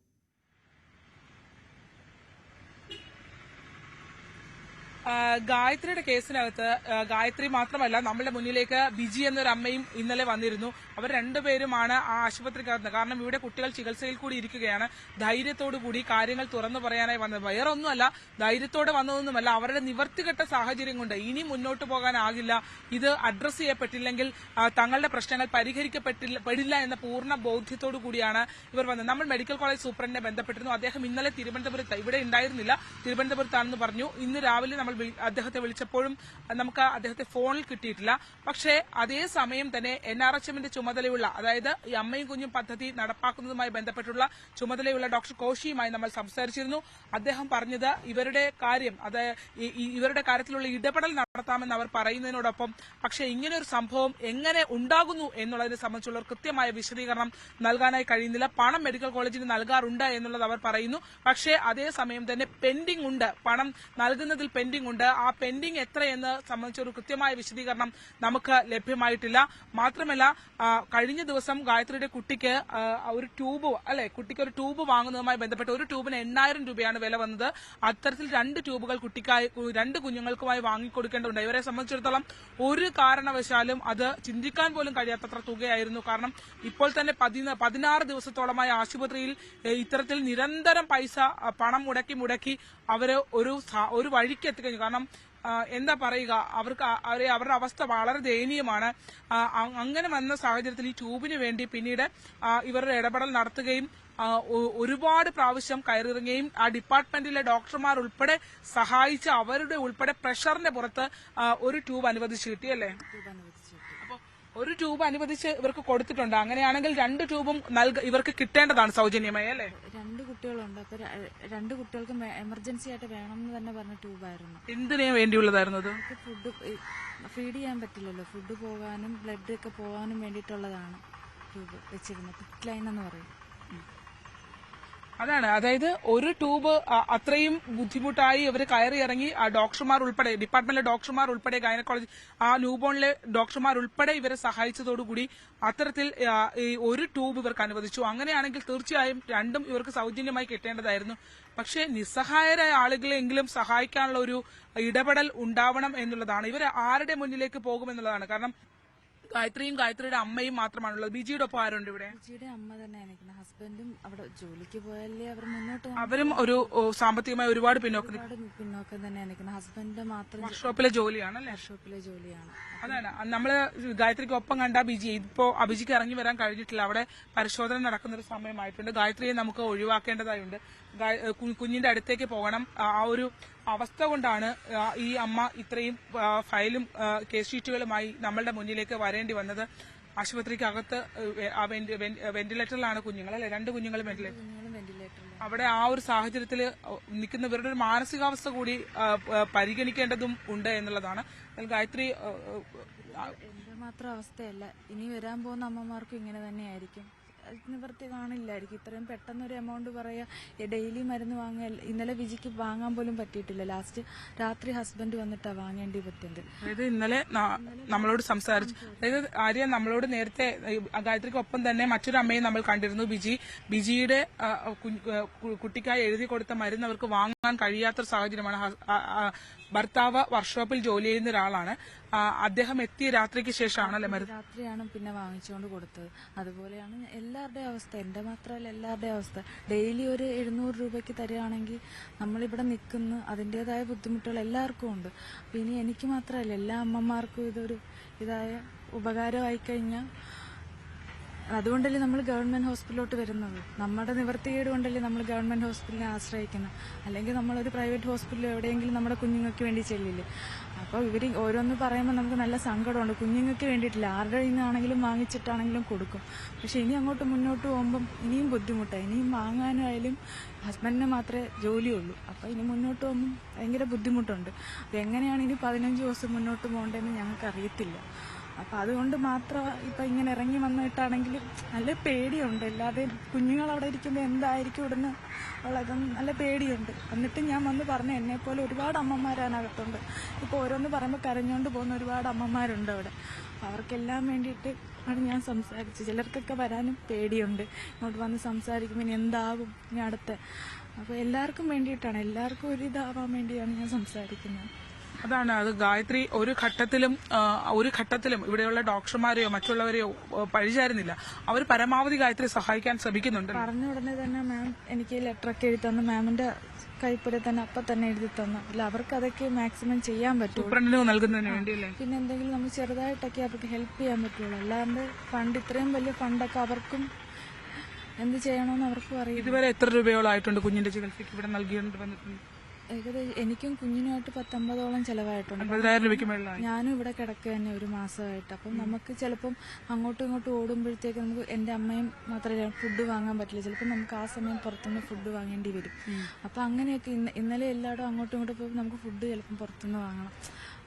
ഗായത്രിയുടെ കേസിനകത്ത് ഗായത്രി മാത്രമല്ല, നമ്മുടെ മുന്നിലേക്ക് ബിജി എന്നൊരു അമ്മയും ഇന്നലെ വന്നിരുന്നു. അവർ രണ്ടുപേരുമാണ് ആ ആശുപത്രിക്കകത്ത്. കാരണം ഇവിടെ കുട്ടികൾ ചികിത്സയിൽ കൂടി ഇരിക്കുകയാണ്. ധൈര്യത്തോടു കൂടി കാര്യങ്ങൾ തുറന്നു പറയാനായി വന്നത്. വേറെ ഒന്നുമല്ല, ധൈര്യത്തോടെ വന്നതൊന്നുമല്ല, അവരുടെ നിവർത്തികെട്ട സാഹചര്യം കൊണ്ട് ഇനി മുന്നോട്ട് പോകാനാകില്ല, ഇത് അഡ്രസ് ചെയ്യപ്പെട്ടില്ലെങ്കിൽ തങ്ങളുടെ പ്രശ്നങ്ങൾ പരിഹരിക്കപ്പെടില്ല എന്ന പൂർണ്ണ ബോധ്യത്തോടു കൂടിയാണ് ഇവർ വന്നത്. നമ്മൾ മെഡിക്കൽ കോളേജ് സൂപ്രണ്ടിനെ ബന്ധപ്പെട്ടിരുന്നു. അദ്ദേഹം ഇന്നലെ തിരുവനന്തപുരത്ത്, ഇവിടെ ഉണ്ടായിരുന്നില്ല, തിരുവനന്തപുരത്താണെന്ന് പറഞ്ഞു. ഇന്ന് രാവിലെ നമ്മൾ അദ്ദേഹത്തെ വിളിച്ചപ്പോഴും നമുക്ക് അദ്ദേഹത്തെ ഫോണിൽ കിട്ടിയിട്ടില്ല. പക്ഷേ അതേസമയം തന്നെ NRHMന്റെ ചുമതലയുള്ള, അതായത് ഈ അമ്മയും കുഞ്ഞും പദ്ധതി നടപ്പാക്കുന്നതുമായി ബന്ധപ്പെട്ടുള്ള ചുമതലയുള്ള ഡോക്ടർ കോശിയുമായി നമ്മൾ സംസാരിച്ചിരുന്നു. അദ്ദേഹം പറഞ്ഞത് ഇവരുടെ കാര്യത്തിലുള്ള ഇടപെടൽ നടത്താമെന്ന് അവർ പറയുന്നതിനോടൊപ്പം പക്ഷേ ഇങ്ങനെ ഒരു സംഭവം എങ്ങനെ ഉണ്ടാകുന്നു എന്നുള്ളതിനെ സംബന്ധിച്ചുള്ള കൃത്യമായ വിശദീകരണം നൽകാനായി കഴിയുന്നില്ല. പണം മെഡിക്കൽ കോളേജിന് നൽകാറുണ്ട് എന്നുള്ളത് അവർ പറയുന്നു. പക്ഷേ അതേസമയം തന്നെ പെൻഡിംഗ് ഉണ്ട്, പണം നൽകുന്നതിൽ പെൻഡിംഗ് ഉണ്ട്. ആ പെൻഡിംഗ് എത്രയെന്ന് സംബന്ധിച്ചൊരു കൃത്യമായ വിശദീകരണം നമുക്ക് ലഭ്യമായിട്ടില്ല. മാത്രമല്ല, കഴിഞ്ഞ ദിവസം ഗായത്രിയുടെ കുട്ടിക്ക് ഒരു ട്യൂബ് വാങ്ങുന്നതുമായി ബന്ധപ്പെട്ട് ഒരു ട്യൂബിന് 8000 രൂപയാണ് വില വന്നത്. അത്തരത്തിൽ 2 ട്യൂബുകൾ കുട്ടിക്കായി 2 കുഞ്ഞുങ്ങൾക്കുമായി വാങ്ങിക്കൊടുക്കേണ്ടതുണ്ട്. ഇവരെ സംബന്ധിച്ചിടത്തോളം ഒരു കാരണവശാലും അത് ചിന്തിക്കാൻ പോലും കഴിയാത്തത്ര തുകയായിരുന്നു. കാരണം ഇപ്പോൾ തന്നെ 16 ദിവസത്തോളമായി ആശുപത്രിയിൽ ഇത്തരത്തിൽ നിരന്തരം പണം മുടക്കി അവര് ഒരു വഴിക്ക് എത്തിക്കഴിഞ്ഞു. കാരണം എന്താ പറയുക, അവരുടെ അവസ്ഥ വളരെ ദയനീയമാണ്. അങ്ങനെ വന്ന സാഹചര്യത്തിൽ ഈ ട്യൂബിന് വേണ്ടി പിന്നീട് ഇവരുടെ ഇടപെടൽ നടത്തുകയും ഒരുപാട് പ്രാവശ്യം കയറിയിറങ്ങുകയും ആ ഡിപ്പാർട്ട്മെന്റിലെ ഡോക്ടർമാർ ഉൾപ്പെടെ സഹായിച്ച് അവരുടെ ഉൾപ്പെടെ പ്രഷറിന്റെ പുറത്ത് ഒരു ട്യൂബ് അനുവദിച്ചു കിട്ടിയല്ലേ. അപ്പോൾ ഒരു ട്യൂബ് അനുവദിച്ച് ഇവർക്ക് കൊടുത്തിട്ടുണ്ട്. അങ്ങനെയാണെങ്കിൽ 2 ട്യൂബും ഇവർക്ക് കിട്ടേണ്ടതാണ് സൗജന്യമായി അല്ലേ? 2 കുട്ടികളുണ്ട്. അപ്പൊ 2 കുട്ടികൾക്കും എമർജൻസി ആയിട്ട് വേണം എന്ന് തന്നെ പറഞ്ഞ ട്യൂബായിരുന്നു. എന്തിനു വേണ്ടിയുള്ളതായിരുന്നു അത്? ഫുഡ് ഫീഡ് ചെയ്യാൻ പറ്റില്ലല്ലോ, ഫുഡ് പോകാനും ബ്ലഡ് ഒക്കെ പോകാനും വേണ്ടിയിട്ടുള്ളതാണ് ട്യൂബ് വെച്ചിരുന്നത്. പിറ്റ് ലൈൻ എന്ന് പറയും. അതാണ്, അതായത് ഒരു ട്യൂബ് അത്രയും ബുദ്ധിമുട്ടായി ഇവർ കയറി ഇറങ്ങി ഡോക്ടർമാർ ഉൾപ്പെടെ, ഡിപ്പാർട്ട്മെന്റിലെ ഡോക്ടർമാർ ഉൾപ്പെടെ, ഗൈനക്കോളജി ന്യൂബോണിലെ ഡോക്ടർമാർ ഉൾപ്പെടെ ഇവരെ സഹായിച്ചതോടുകൂടി അത്തരത്തിൽ ഈ ഒരു ട്യൂബ് ഇവർക്ക് അനുവദിച്ചു. അങ്ങനെയാണെങ്കിൽ തീർച്ചയായും 2ഉം ഇവർക്ക് സൗജന്യമായി കിട്ടേണ്ടതായിരുന്നു. പക്ഷേ നിസ്സഹായരായ ആളുകളെങ്കിലും സഹായിക്കാനുള്ള ഒരു ഇടപെടൽ ഉണ്ടാവണം എന്നുള്ളതാണ്. ഇവർ ആരുടെ മുന്നിലേക്ക് പോകുമെന്നുള്ളതാണ്. കാരണം ഗായത്രിയും ഗായത്രിയുടെ അമ്മയും മാത്രമാണുള്ളത്. ബിജിയുടെ ഒപ്പം ആരുണ്ട് ഇവിടെ? ബിജിയുടെ അമ്മ തന്നെയാണ് നിൽക്കുന്നത്. ഹസ്ബൻഡും അവിടെ ജോലിക്ക് പോയാലേ അവർ മുന്നോട്ട് അവരും ഒരു സാമ്പത്തികമായി ഒരുപാട് പിന്നോക്കം തന്നെയാണ് നിൽക്കുന്നത്. ഹസ്ബൻഡ് മാത്രം വർക്ക്ഷോപ്പിലെ ജോലിയാണല്ലേ? വർക്ക്ഷോപ്പിലെ ജോലിയാണ്. അതാണ് നമ്മള് ഗായത്രിക്ക് ഒപ്പം കണ്ട ബിജി. ഇപ്പോ അഭിജിക്ക് ഇറങ്ങി വരാൻ കഴിഞ്ഞിട്ടില്ല. അവിടെ പരിശോധന നടക്കുന്ന ഒരു സമയമായിട്ടുണ്ട്. ഗായത്രിയെ നമുക്ക് ഒഴിവാക്കേണ്ടതായുണ്ട്. കുഞ്ഞിന്റെ അടുത്തേക്ക് പോകണം. ആ ഒരു അവസ്ഥ കൊണ്ടാണ് ഈ അമ്മ ഇത്രയും ഫയലും കേസ് ഷീറ്റുകളുമായി നമ്മളുടെ മുന്നിലേക്ക് വരേണ്ടി വന്നത്. ആശുപത്രിക്കകത്ത് വെന്റിലേറ്ററിലാണ് കുഞ്ഞുങ്ങൾ അല്ലെ? 2 കുഞ്ഞുങ്ങളും വെന്റിലേറ്ററിൽ. അവിടെ ആ ഒരു സാഹചര്യത്തിൽ നിൽക്കുന്നവരുടെ ഒരു മാനസികാവസ്ഥ കൂടി പരിഗണിക്കേണ്ടതും ഉണ്ട് എന്നുള്ളതാണ്. ഗായത്രി എന്റെ മാത്രം അവസ്ഥയല്ല, ഇനി വരാൻ പോകുന്ന അമ്മമാർക്കും ഇങ്ങനെ തന്നെയായിരിക്കും. നിവൃത്തി കാണില്ലായിരിക്കും. ഇത്രയും പെട്ടെന്നൊരു എമൗണ്ട് പറയാ. ഡെയിലി മരുന്ന് വാങ്ങാൻ ഇന്നലെ വിജിക്ക് വാങ്ങാൻ പോലും പറ്റിയിട്ടില്ല. ലാസ്റ്റ് രാത്രി ഹസ്ബൻഡ് വന്നിട്ടാണ് വാങ്ങേണ്ടി പറ്റുന്നത്. അതായത് ഇന്നലെ നമ്മളോട് സംസാരിച്ചു. അതായത് ആര്യ നമ്മളോട് നേരത്തെ ഗായത്രിക്ക് ഒപ്പം തന്നെ മറ്റൊരു അമ്മയും നമ്മൾ കണ്ടിരുന്നു. ബിജിയുടെ കുട്ടിക്കായി എഴുതി കൊടുത്ത മരുന്ന് അവർക്ക് വാങ്ങാൻ കഴിയാത്തൊരു സാഹചര്യമാണ്. ഭർത്താവ് വർക്ക്ഷോപ്പിൽ ജോലി ചെയ്യുന്ന ഒരാളാണ്. അദ്ദേഹം എത്തിയ രാത്രിക്ക് ശേഷമാണല്ലേ മരുന്ന്? രാത്രിയാണ് പിന്നെ വാങ്ങിച്ചുകൊണ്ട് കൊടുത്തത്. അതുപോലെയാണ് എല്ലാവരുടെയും അവസ്ഥ. എന്റെ മാത്രമല്ല, എല്ലാവരുടെയും അവസ്ഥ. ഡെയിലി ഒരു 700 രൂപയ്ക്ക് തരികയാണെങ്കിൽ നമ്മളിവിടെ നിൽക്കുന്ന അതിൻ്റെതായ ബുദ്ധിമുട്ടുകൾ എല്ലാവർക്കും ഉണ്ട്. അപ്പൊ ഇനി എനിക്ക് മാത്രമല്ല, എല്ലാ അമ്മമാർക്കും ഇതൊരു ഇതായ ഉപകാരമായി കഴിഞ്ഞാൽ അതുകൊണ്ടല്ലേ നമ്മൾ ഗവൺമെന്റ് ഹോസ്പിറ്റലിലോട്ട് വരുന്നത്. നമ്മുടെ നിവൃത്തികേട് കൊണ്ടല്ലേ നമ്മൾ ഗവൺമെന്റ് ഹോസ്പിറ്റലിനെ ആശ്രയിക്കുന്നത്. അല്ലെങ്കിൽ നമ്മളൊരു പ്രൈവറ്റ് ഹോസ്പിറ്റലിൽ എവിടെയെങ്കിലും നമ്മുടെ കുഞ്ഞുങ്ങൾക്ക് വേണ്ടി ചെല്ലില്ലേ. അപ്പോൾ ഇവർ ഓരോന്ന് പറയുമ്പോൾ നമുക്ക് നല്ല സങ്കടമുണ്ട്. കുഞ്ഞുങ്ങൾക്ക് വേണ്ടിയിട്ടില്ല, ആരുടെ നിന്നാണെങ്കിലും വാങ്ങിച്ചിട്ടാണെങ്കിലും കൊടുക്കും. പക്ഷെ ഇനി അങ്ങോട്ട് മുന്നോട്ട് പോകുമ്പം ഇനിയും ബുദ്ധിമുട്ടാണ്. ഇനിയും വാങ്ങാനായാലും ഹസ്ബൻഡിന് മാത്രമേ ജോലിയുള്ളൂ. അപ്പോൾ ഇനി മുന്നോട്ട് പോകുമ്പം ഭയങ്കര ബുദ്ധിമുട്ടുണ്ട്. അതെങ്ങനെയാണ് ഇനി 15 ദിവസം മുന്നോട്ട് പോകേണ്ടതെന്ന് ഞങ്ങൾക്ക് അറിയത്തില്ല. അപ്പം അതുകൊണ്ട് മാത്രം ഇപ്പം ഇങ്ങനെ ഇറങ്ങി വന്നിട്ടാണെങ്കിലും നല്ല പേടിയുണ്ട്. അല്ലാതെ കുഞ്ഞുങ്ങൾ അവിടെ ഇരിക്കുമ്പോൾ എന്തായിരിക്കും ഇവിടുന്ന് ഉള്ളതെന്ന് നല്ല പേടിയുണ്ട്. എന്നിട്ട് ഞാൻ വന്ന് പറഞ്ഞു, എന്നെപ്പോലെ ഒരുപാട് അമ്മമാരതിനകത്തുണ്ട്. ഇപ്പോൾ ഓരോന്ന് പറയുമ്പോൾ കരഞ്ഞുകൊണ്ട് പോകുന്ന ഒരുപാട് അമ്മമാരുണ്ട് അവിടെ. അവർക്കെല്ലാം വേണ്ടിയിട്ട് ആണ് ഞാൻ സംസാരിച്ചത്. ചിലർക്കൊക്കെ വരാനും പേടിയുണ്ട്. ഇങ്ങോട്ട് വന്ന് സംസാരിക്കുമ്പോൾ ഇനി എന്താകും ഇനി അടുത്ത. അപ്പോൾ എല്ലാവർക്കും വേണ്ടിയിട്ടാണ്, എല്ലാവർക്കും ഒരു ഇതാവാൻ വേണ്ടിയാണ് ഞാൻ സംസാരിക്കുന്നത്. അതാണ് അത്. ഗായത്രി ഒരു ഘട്ടത്തിലും ഇവിടെയുള്ള ഡോക്ടർമാരെയോ മറ്റുള്ളവരെയോ പഴിചാരുന്നില്ല. അവർ പരമാവധി ഗായത്രി സഹായിക്കാൻ ശ്രമിക്കുന്നുണ്ട്. പറഞ്ഞ ഉടനെ തന്നെ മാം എനിക്ക് ലെറ്ററൊക്കെ എഴുതി തന്നു. മാമിന്റെ കൈപ്പുര തന്നെ അപ്പം തന്നെ എഴുതി തന്നു. അല്ല അവർക്ക് അതൊക്കെ മാക്സിമം ചെയ്യാൻ പറ്റും. നൽകുന്നതിന് വേണ്ടിയല്ലേ? പിന്നെ എന്തെങ്കിലും നമ്മൾ ചെറുതായിട്ടൊക്കെ അവർക്ക് ഹെൽപ്പ് ചെയ്യാൻ പറ്റുള്ളൂ. അല്ലാണ്ട് ഫണ്ട് ഇത്രയും വലിയ ഫണ്ടൊക്കെ അവർക്കും എന്ത് ചെയ്യണമെന്ന് അവർക്കും അറിയാം. ഇതുവരെ എത്ര രൂപയോളായിട്ടുണ്ട് കുഞ്ഞിന്റെ ചികിത്സയ്ക്ക് ഇവിടെ നൽകിയിട്ട് വന്നിട്ടുണ്ട്? ഏകദേശം എനിക്കും കുഞ്ഞിനുമായിട്ട് 19,000 ചെലവായിട്ടുണ്ട്. 50,000 രൂപയ്ക്ക് മേളിലായി. ഞാനും ഇവിടെ കിടക്കുക തന്നെ ഒരു മാസമായിട്ട്. അപ്പം നമുക്ക് ചിലപ്പം അങ്ങോട്ടും ഇങ്ങോട്ടും ഓടുമ്പോഴത്തേക്ക് നമുക്ക് എൻ്റെ അമ്മയും മാത്രമേ ഫുഡ് വാങ്ങാൻ പറ്റില്ല. ചിലപ്പോൾ നമുക്ക് ആ സമയം പുറത്തുനിന്ന് ഫുഡ് വാങ്ങേണ്ടി വരും. അപ്പം അങ്ങനെയൊക്കെ ഇന്നലെ എല്ലായിടും അങ്ങോട്ടും ഇങ്ങോട്ടും പോകുമ്പോൾ നമുക്ക് ഫുഡ് ചിലപ്പം പുറത്തുനിന്ന് വാങ്ങണം.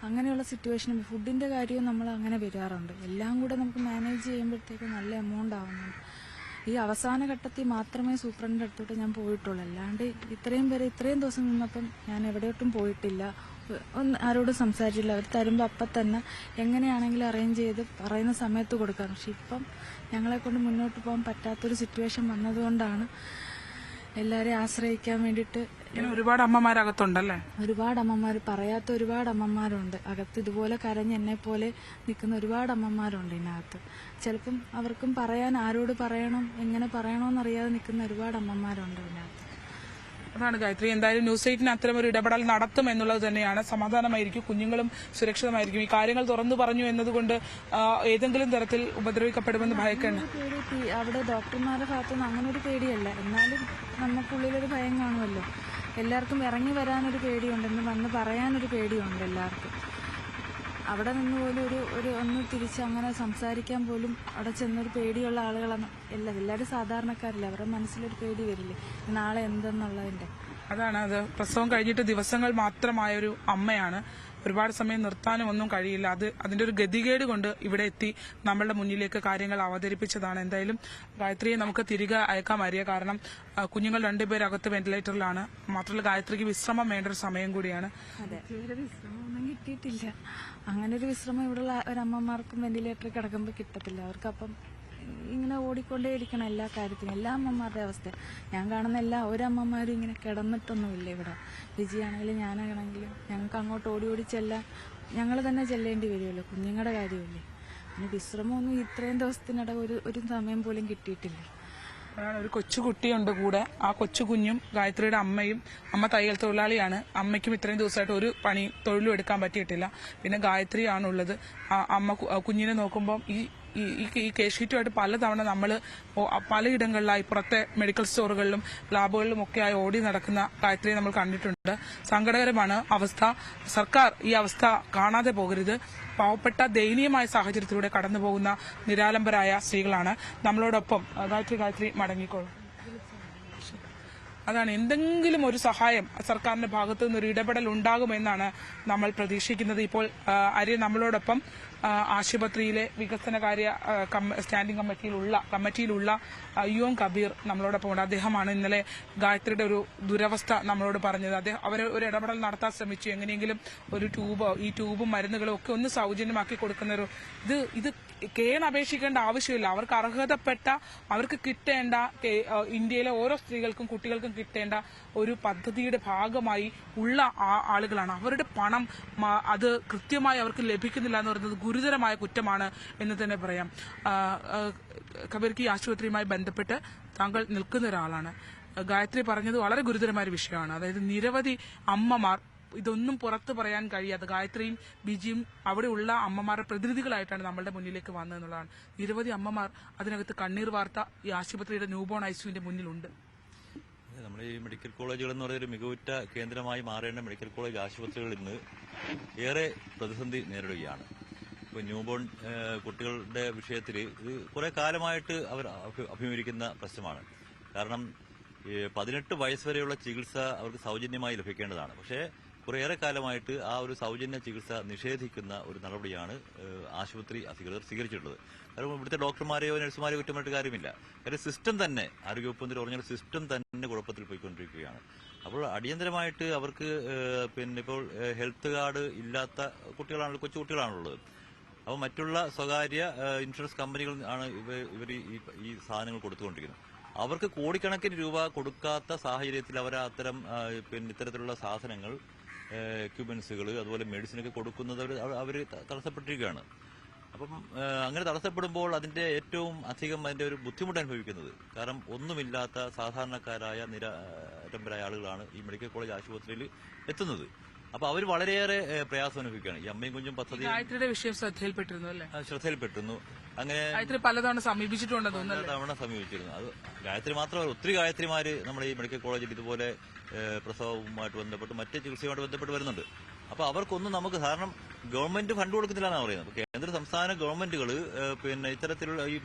അങ്ങനെയുള്ള സിറ്റുവേഷനും ഫുഡിൻ്റെ കാര്യവും നമ്മൾ അങ്ങനെ വരാറുണ്ട്. എല്ലാം കൂടെ നമുക്ക് മാനേജ് ചെയ്യുമ്പോഴത്തേക്ക് നല്ല എമൗണ്ട് ആവുന്നുണ്ട്. ഈ അവസാന ഘട്ടത്തിൽ മാത്രമേ സൂപ്രണ്ടിൻ്റെ അടുത്തോട്ട് ഞാൻ പോയിട്ടുള്ളൂ. അല്ലാണ്ട് ഇത്രയും ദിവസം നിന്നപ്പം ഞാൻ എവിടെയോട്ടും പോയിട്ടില്ല. ആരോടും സംസാരിച്ചില്ല. അവർ തരുമ്പോൾ അപ്പം തന്നെ എങ്ങനെയാണെങ്കിലും അറേഞ്ച് ചെയ്ത് പറയുന്ന സമയത്ത് കൊടുക്കാം. പക്ഷെ ഇപ്പം ഞങ്ങളെ കൊണ്ട് മുന്നോട്ട് പോകാൻ പറ്റാത്തൊരു സിറ്റുവേഷൻ വന്നതുകൊണ്ടാണ് എല്ലാവരെയും ആശ്രയിക്കാൻ വേണ്ടിയിട്ട്. ഒരുപാട് അമ്മമാരകത്തുണ്ടല്ലേ? ഒരുപാട് അമ്മമാർ, പറയാത്ത ഒരുപാട് അമ്മമാരുണ്ട് അകത്ത്. ഇതുപോലെ കരഞ്ഞ് എന്നെ പോലെ നിൽക്കുന്ന ഒരുപാട് അമ്മമാരുണ്ട് ഇതിനകത്ത്. ചിലപ്പം അവർക്കും പറയാൻ ആരോട് പറയണം എങ്ങനെ പറയണമെന്നറിയാതെ നിൽക്കുന്ന ഒരുപാട് അമ്മമാരുണ്ട് ഇതിനകത്ത്. അതാണ് ഗായത്രി. എന്തായാലും ന്യൂസ് 8 അത്തരം ഒരു ഇടപെടൽ നടത്തും എന്നുള്ളത് തന്നെയാണ്. സമാധാനമായിരിക്കും, കുഞ്ഞുങ്ങളും സുരക്ഷിതമായിരിക്കും. ഈ കാര്യങ്ങൾ തുറന്നു പറഞ്ഞു എന്നതുകൊണ്ട് ഏതെങ്കിലും തരത്തിൽ ഉപദ്രവിക്കപ്പെടുമെന്ന് ഭയക്കേണ്ട. അവിടെ ഡോക്ടർമാരുടെ ഭാഗത്തുനിന്ന് അങ്ങനെ ഒരു പേടിയല്ല. എന്നാലും നമുക്കുള്ളിലൊരു ഭയം കാണുമല്ലോ. എല്ലാവർക്കും ഇറങ്ങി വരാനൊരു പേടിയുണ്ട്, എന്ന് വന്ന് പറയാനൊരു പേടിയുണ്ട് എല്ലാവർക്കും. അവിടെ നിന്ന് പോലും ഒരു ഒന്ന് തിരിച്ച് അങ്ങനെ സംസാരിക്കാൻ പോലും അവിടെ ചെന്നൊരു പേടിയുള്ള ആളുകളാണ് എല്ലാവരും സാധാരണക്കാരില്ല. അവരുടെ മനസ്സിലൊരു പേടി വരില്ലേ നാളെ എന്തെന്നുള്ളതിൻ്റെ. അതാണ് അത്. പ്രസവം കഴിഞ്ഞിട്ട് ദിവസങ്ങൾ മാത്രമായ ഒരു അമ്മയാണ്. ഒരുപാട് സമയം നിർത്താനും ഒന്നും കഴിയില്ല. അതിന്റെ ഒരു ഗതികേട് കൊണ്ട് ഇവിടെ എത്തി നമ്മളുടെ മുന്നിലേക്ക് കാര്യങ്ങൾ അവതരിപ്പിച്ചതാണ്. എന്തായാലും ഗായത്രിയെ നമുക്ക് തിരികെ അയക്കാൻ വരിക. കാരണം കുഞ്ഞുങ്ങൾ രണ്ടുപേരകത്ത് വെന്റിലേറ്ററിലാണ്. മാത്രമല്ല ഗായത്രിക്ക് വിശ്രമം വേണ്ട ഒരു സമയം കൂടിയാണ്. വിശ്രമമൊന്നും കിട്ടിയിട്ടില്ല. അങ്ങനെ ഒരു വിശ്രമം ഇവിടെയുള്ള ഒരമ്മമാർക്കും വെന്റിലേറ്ററിൽ കിടക്കുമ്പോൾ കിട്ടത്തില്ല. അവർക്കപ്പം ഇങ്ങനെ ഓടിക്കൊണ്ടേയിരിക്കണം എല്ലാ കാര്യത്തിനും. എല്ലാ അമ്മമാരുടെ അവസ്ഥ ഞാൻ കാണുന്ന ഒരമ്മമാരും ഇങ്ങനെ കിടന്നിട്ടൊന്നുമില്ല ഇവിടെ. വിജയാണെങ്കിലും ഞാനാണെങ്കിലും ഞങ്ങൾക്ക് അങ്ങോട്ട് ഓടി ചെല്ലാൻ ഞങ്ങൾ തന്നെ ചെല്ലേണ്ടി വരുമല്ലോ. കുഞ്ഞുങ്ങളുടെ കാര്യമല്ലേ. പിന്നെ വിശ്രമമൊന്നും ഇത്രയും ദിവസത്തിനിടെ ഒരു സമയം പോലും കിട്ടിയിട്ടില്ല. ഒരു കൊച്ചുകുട്ടിയുണ്ട് കൂടെ. ആ കൊച്ചു കുഞ്ഞും ഗായത്രിയുടെ അമ്മയും. അമ്മ തയ്യൽ തൊഴിലാളിയാണ്. അമ്മയ്ക്കും ഇത്രയും ദിവസമായിട്ട് ഒരു തൊഴിലും എടുക്കാൻ പറ്റിയിട്ടില്ല. പിന്നെ ഗായത്രിയാണുള്ളത്. അമ്മ കുഞ്ഞിനെ നോക്കുമ്പോൾ ഈ കേസ് ഷീറ്റുമായിട്ട് പലതവണ നമ്മൾ പലയിടങ്ങളിലായി പുറത്തെ മെഡിക്കൽ സ്റ്റോറുകളിലും ലാബുകളിലും ഒക്കെയായി ഓടി നടക്കുന്ന ഗായത്രിയെ നമ്മൾ കണ്ടിട്ടുണ്ട്. സങ്കടകരമാണ് അവസ്ഥ. സർക്കാർ ഈ അവസ്ഥ കാണാതെ പോകരുത്. പാവപ്പെട്ട ദയനീയമായ സാഹചര്യത്തിലൂടെ കടന്നു പോകുന്ന നിരാലംബരായ സ്ത്രീകളാണ് നമ്മളോടൊപ്പം. ഗായത്രി മടങ്ങിക്കോളും. അതാണ്, എന്തെങ്കിലും ഒരു സഹായം സർക്കാരിന്റെ ഭാഗത്തു നിന്നൊരു ഇടപെടൽ ഉണ്ടാകുമെന്നാണ് നമ്മൾ പ്രതീക്ഷിക്കുന്നത്. ഇപ്പോൾ നമ്മളോടൊപ്പം ആശുപത്രിയിലെ വികസനകാര്യ സ്റ്റാൻഡിംഗ് കമ്മിറ്റിയിലുള്ള യുഎം കബീർ നമ്മളോടൊപ്പം ഉണ്ട്. അദ്ദേഹമാണ് ഇന്നലെ ഗായത്രിയുടെ ഒരു ദുരവസ്ഥ നമ്മളോട് പറഞ്ഞത്. അവർ ഒരു ഇടപെടൽ നടത്താൻ ശ്രമിച്ചു. എങ്ങനെയെങ്കിലും ഈ ട്യൂബും മരുന്നുകളും ഒക്കെ ഒന്ന് സൗജന്യമാക്കി കൊടുക്കുന്ന ഇത് അപേക്ഷിക്കേണ്ട ആവശ്യമില്ല. അവർക്ക് അർഹതപ്പെട്ട, അവർക്ക് കിട്ടേണ്ട, ഇന്ത്യയിലെ ഓരോ സ്ത്രീകൾക്കും കുട്ടികൾക്കും കിട്ടേണ്ട ഒരു പദ്ധതിയുടെ ഭാഗമായി ഉള്ള ആളുകളാണ്. അവരുടെ പണം അത് കൃത്യമായി അവർക്ക് ലഭിക്കുന്നില്ല എന്ന് പറയുന്നത് ഗുരുതരമായ കുറ്റമാണ് എന്ന് തന്നെ പറയാം. കബീർക്ക് ഈ ആശുപത്രിയുമായി ബന്ധപ്പെട്ട് താങ്കൾ നിൽക്കുന്ന ഒരാളാണ്. ഗായത്രി പറഞ്ഞത് വളരെ ഗുരുതരമായ ഒരു വിഷയമാണ്. അതായത് നിരവധി അമ്മമാർ ഇതൊന്നും പുറത്തു പറയാൻ കഴിയാതെ, ഗായത്രിയും ബിജിയും അവിടെയുള്ള അമ്മമാരുടെ പ്രതിനിധികളായിട്ടാണ് നമ്മളുടെ മുന്നിലേക്ക് വന്നതെന്നുള്ളതാണ്. നിരവധി അമ്മമാർ അതിനകത്ത് കണ്ണീർ വാർത്ത ഈ ആശുപത്രിയുടെ ന്യൂബോൺ ഐസിയുവിന്റെ മുന്നിലുണ്ട്. നമ്മുടെ ഈ മെഡിക്കൽ കോളേജുകൾ എന്ന് പറയുന്ന ഒരു മികവുറ്റ കേന്ദ്രമായി മാറേണ്ട മെഡിക്കൽ കോളേജ് ആശുപത്രികൾ ഇന്ന് ഏറെ പ്രതിസന്ധി നേരിടുകയാണ്. ഇപ്പോൾ ന്യൂബോൺ കുട്ടികളുടെ വിഷയത്തിൽ ഇത് കുറെ കാലമായിട്ട് അവർ അഭിമുഖീകരിക്കുന്ന പ്രശ്നമാണ്. കാരണം 18 വയസ്സ് വരെയുള്ള ചികിത്സ അവർക്ക് സൗജന്യമായി ലഭിക്കേണ്ടതാണ്. പക്ഷേ കുറേയേറെ കാലമായിട്ട് ആ ഒരു സൗജന്യ ചികിത്സ നിഷേധിക്കുന്ന ഒരു നടപടിയാണ് ആശുപത്രി അധികൃതർ സ്വീകരിച്ചിട്ടുള്ളത്. കാരണം ഇവിടുത്തെ ഡോക്ടർമാരെയോ നഴ്സുമാരെയോ കുറ്റമായിട്ട് കാര്യമില്ല. കാര്യം സിസ്റ്റം തന്നെ, ആരോഗ്യവകുപ്പിന്റെ ഒറിജിനൽ സിസ്റ്റം തന്നെ കുഴപ്പത്തിൽ പോയിക്കൊണ്ടിരിക്കുകയാണ്. അപ്പോൾ അടിയന്തരമായിട്ട് അവർക്ക് ഇപ്പോൾ ഹെൽത്ത് കാർഡ് ഇല്ലാത്ത കുട്ടികളാണല്ലോ, കൊച്ചു കുട്ടികളാണുള്ളത്. അപ്പോൾ മറ്റുള്ള സ്വകാര്യ ഇൻഷുറൻസ് കമ്പനികൾ ആണ് ഇവർ ഈ സാധനങ്ങൾ കൊടുത്തുകൊണ്ടിരിക്കുന്നത്. അവർക്ക് കോടിക്കണക്കിന് രൂപ കൊടുക്കാത്ത സാഹചര്യത്തിൽ അവർ അത്തരം ഇത്തരത്തിലുള്ള സാധനങ്ങൾ, എക്യുപ്മെന്റ്സുകൾ, അതുപോലെ മെഡിസിനൊക്കെ കൊടുക്കുന്നത് അവർ തടസ്സപ്പെട്ടിരിക്കുകയാണ്. അപ്പം അങ്ങനെ തടസ്സപ്പെടുമ്പോൾ അതിന്റെ ഏറ്റവും അധികം അതിന്റെ ഒരു ബുദ്ധിമുട്ട് അനുഭവിക്കുന്നത്, കാരണം ഒന്നുമില്ലാത്ത സാധാരണക്കാരായ നിരന്തരമായ ആളുകളാണ് ഈ മെഡിക്കൽ കോളേജ് ആശുപത്രിയിൽ എത്തുന്നത്. അപ്പൊ അവർ വളരെയേറെ പ്രയാസം അനുഭവിക്കുകയാണ്. ഈ അമ്മയും കുഞ്ഞും പദ്ധതി ഗായത്രിയുടെ വിഷയം ശ്രദ്ധയിൽപ്പെട്ടിരുന്നു അല്ലേ? ശ്രദ്ധയിൽപ്പെട്ടിരുന്നു. അങ്ങനെ ഗായത്രി പലതവണ സമീപിച്ചിട്ടുണ്ടെന്ന് തോന്നുന്നു. തവണ സമീപിച്ചിരുന്നു. അത് ഗായത്രി മാത്രമല്ല, ഒത്തിരി ഗായത്രിമാര് നമ്മുടെ ഈ മെഡിക്കൽ കോളേജിൽ ഇതുപോലെ പ്രസവവുമായിട്ട് ബന്ധപ്പെട്ട് മറ്റ് ചികിത്സയുമായിട്ട് ബന്ധപ്പെട്ട് വരുന്നുണ്ട്. അപ്പൊ അവർക്കൊന്നും നമുക്ക്, കാരണം ഗവൺമെന്റ് ഫണ്ട് കൊടുക്കുന്നില്ല എന്നാണ് പറയുന്നത്. കേന്ദ്ര സംസ്ഥാന ഗവൺമെന്റുകൾ ഇത്തരത്തിലുള്ള ഈ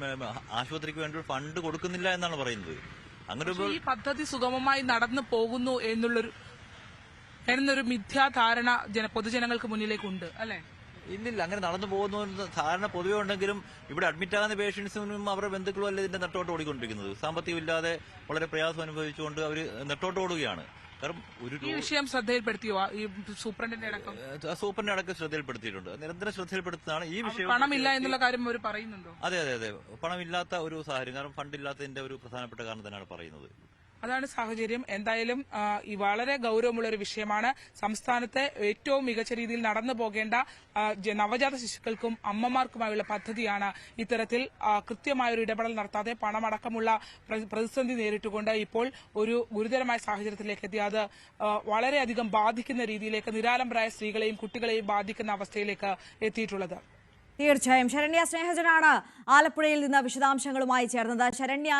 ആശുപത്രിക്ക് വേണ്ടി ഫണ്ട് കൊടുക്കുന്നില്ല എന്നാണ് പറയുന്നത്. അങ്ങനെ ഈ പദ്ധതി സുഗമമായി നടന്നു പോകുന്നു എന്നൊരു മിഥ്യാധാരണ പൊതുജനങ്ങൾക്ക് മുന്നിലേക്കുണ്ട് അല്ലെ? ഇല്ലില്ല, അങ്ങനെ നടന്നു പോകുന്ന ധാരണ പൊതുവെ ഉണ്ടെങ്കിലും ഇവിടെ അഡ്മിറ്റ് ആകുന്ന പേഷ്യൻസിനും അവരുടെ ബന്ധുക്കളും അല്ല ഇതിന്റെ നെട്ടോട്ട് ഓടിക്കൊണ്ടിരിക്കുന്നത്. സാമ്പത്തികമില്ലാതെ വളരെ പ്രയാസം അനുഭവിച്ചുകൊണ്ട് അവർ നെട്ടോട്ട് ഓടുകയാണ്. കാരണം ഈ വിഷയം ശ്രദ്ധയിൽപ്പെടുത്തിയോ ഈ സൂപ്രണ്ടിന്റെ അടക്കം ശ്രദ്ധയിൽപ്പെടുത്തിയിട്ടുണ്ട്. നിരന്തരം ശ്രദ്ധയിൽപ്പെടുത്തുന്നതാണ് ഈ വിഷയം. പണമില്ല എന്നുള്ള കാര്യം അവർ പറയുന്നുണ്ടോ? അതെ, പണമില്ലാത്ത ഒരു സാഹചര്യം, കാരണം ഫണ്ടില്ലാത്തതിന്റെ ഒരു പ്രധാനപ്പെട്ട കാരണം തന്നെയാണ് പറയുന്നത്. അതാണ് സാഹചര്യം. എന്തായാലും ഈ വളരെ ഗൗരവമുള്ള ഒരു വിഷയമാണ്. സംസ്ഥാനത്തെ ഏറ്റവും മികച്ച രീതിയിൽ നടന്നു പോകേണ്ട നവജാത ശിശുക്കൾക്കും അമ്മമാർക്കുമായുള്ള പദ്ധതിയാണ് ഇത്തരത്തിൽ കൃത്യമായൊരു ഇടപെടൽ നടത്താതെ പണമടക്കമുള്ള പ്രതിസന്ധി നേരിട്ടുകൊണ്ട് ഇപ്പോൾ ഒരു ഗുരുതരമായ സാഹചര്യത്തിലേക്ക് എത്തി. അത് വളരെയധികം ബാധിക്കുന്ന രീതിയിലേക്ക്, നിരാലംബരായ സ്ത്രീകളെയും കുട്ടികളെയും ബാധിക്കുന്ന അവസ്ഥയിലേക്ക് എത്തിയിട്ടുള്ളത്. തീർച്ചയായും ശരണ്യ സ്നേഹജനാണ് ആലപ്പുഴയിൽ നിന്ന് വിശദാംശങ്ങളുമായി ചേർന്നത്. ശരണ്യ,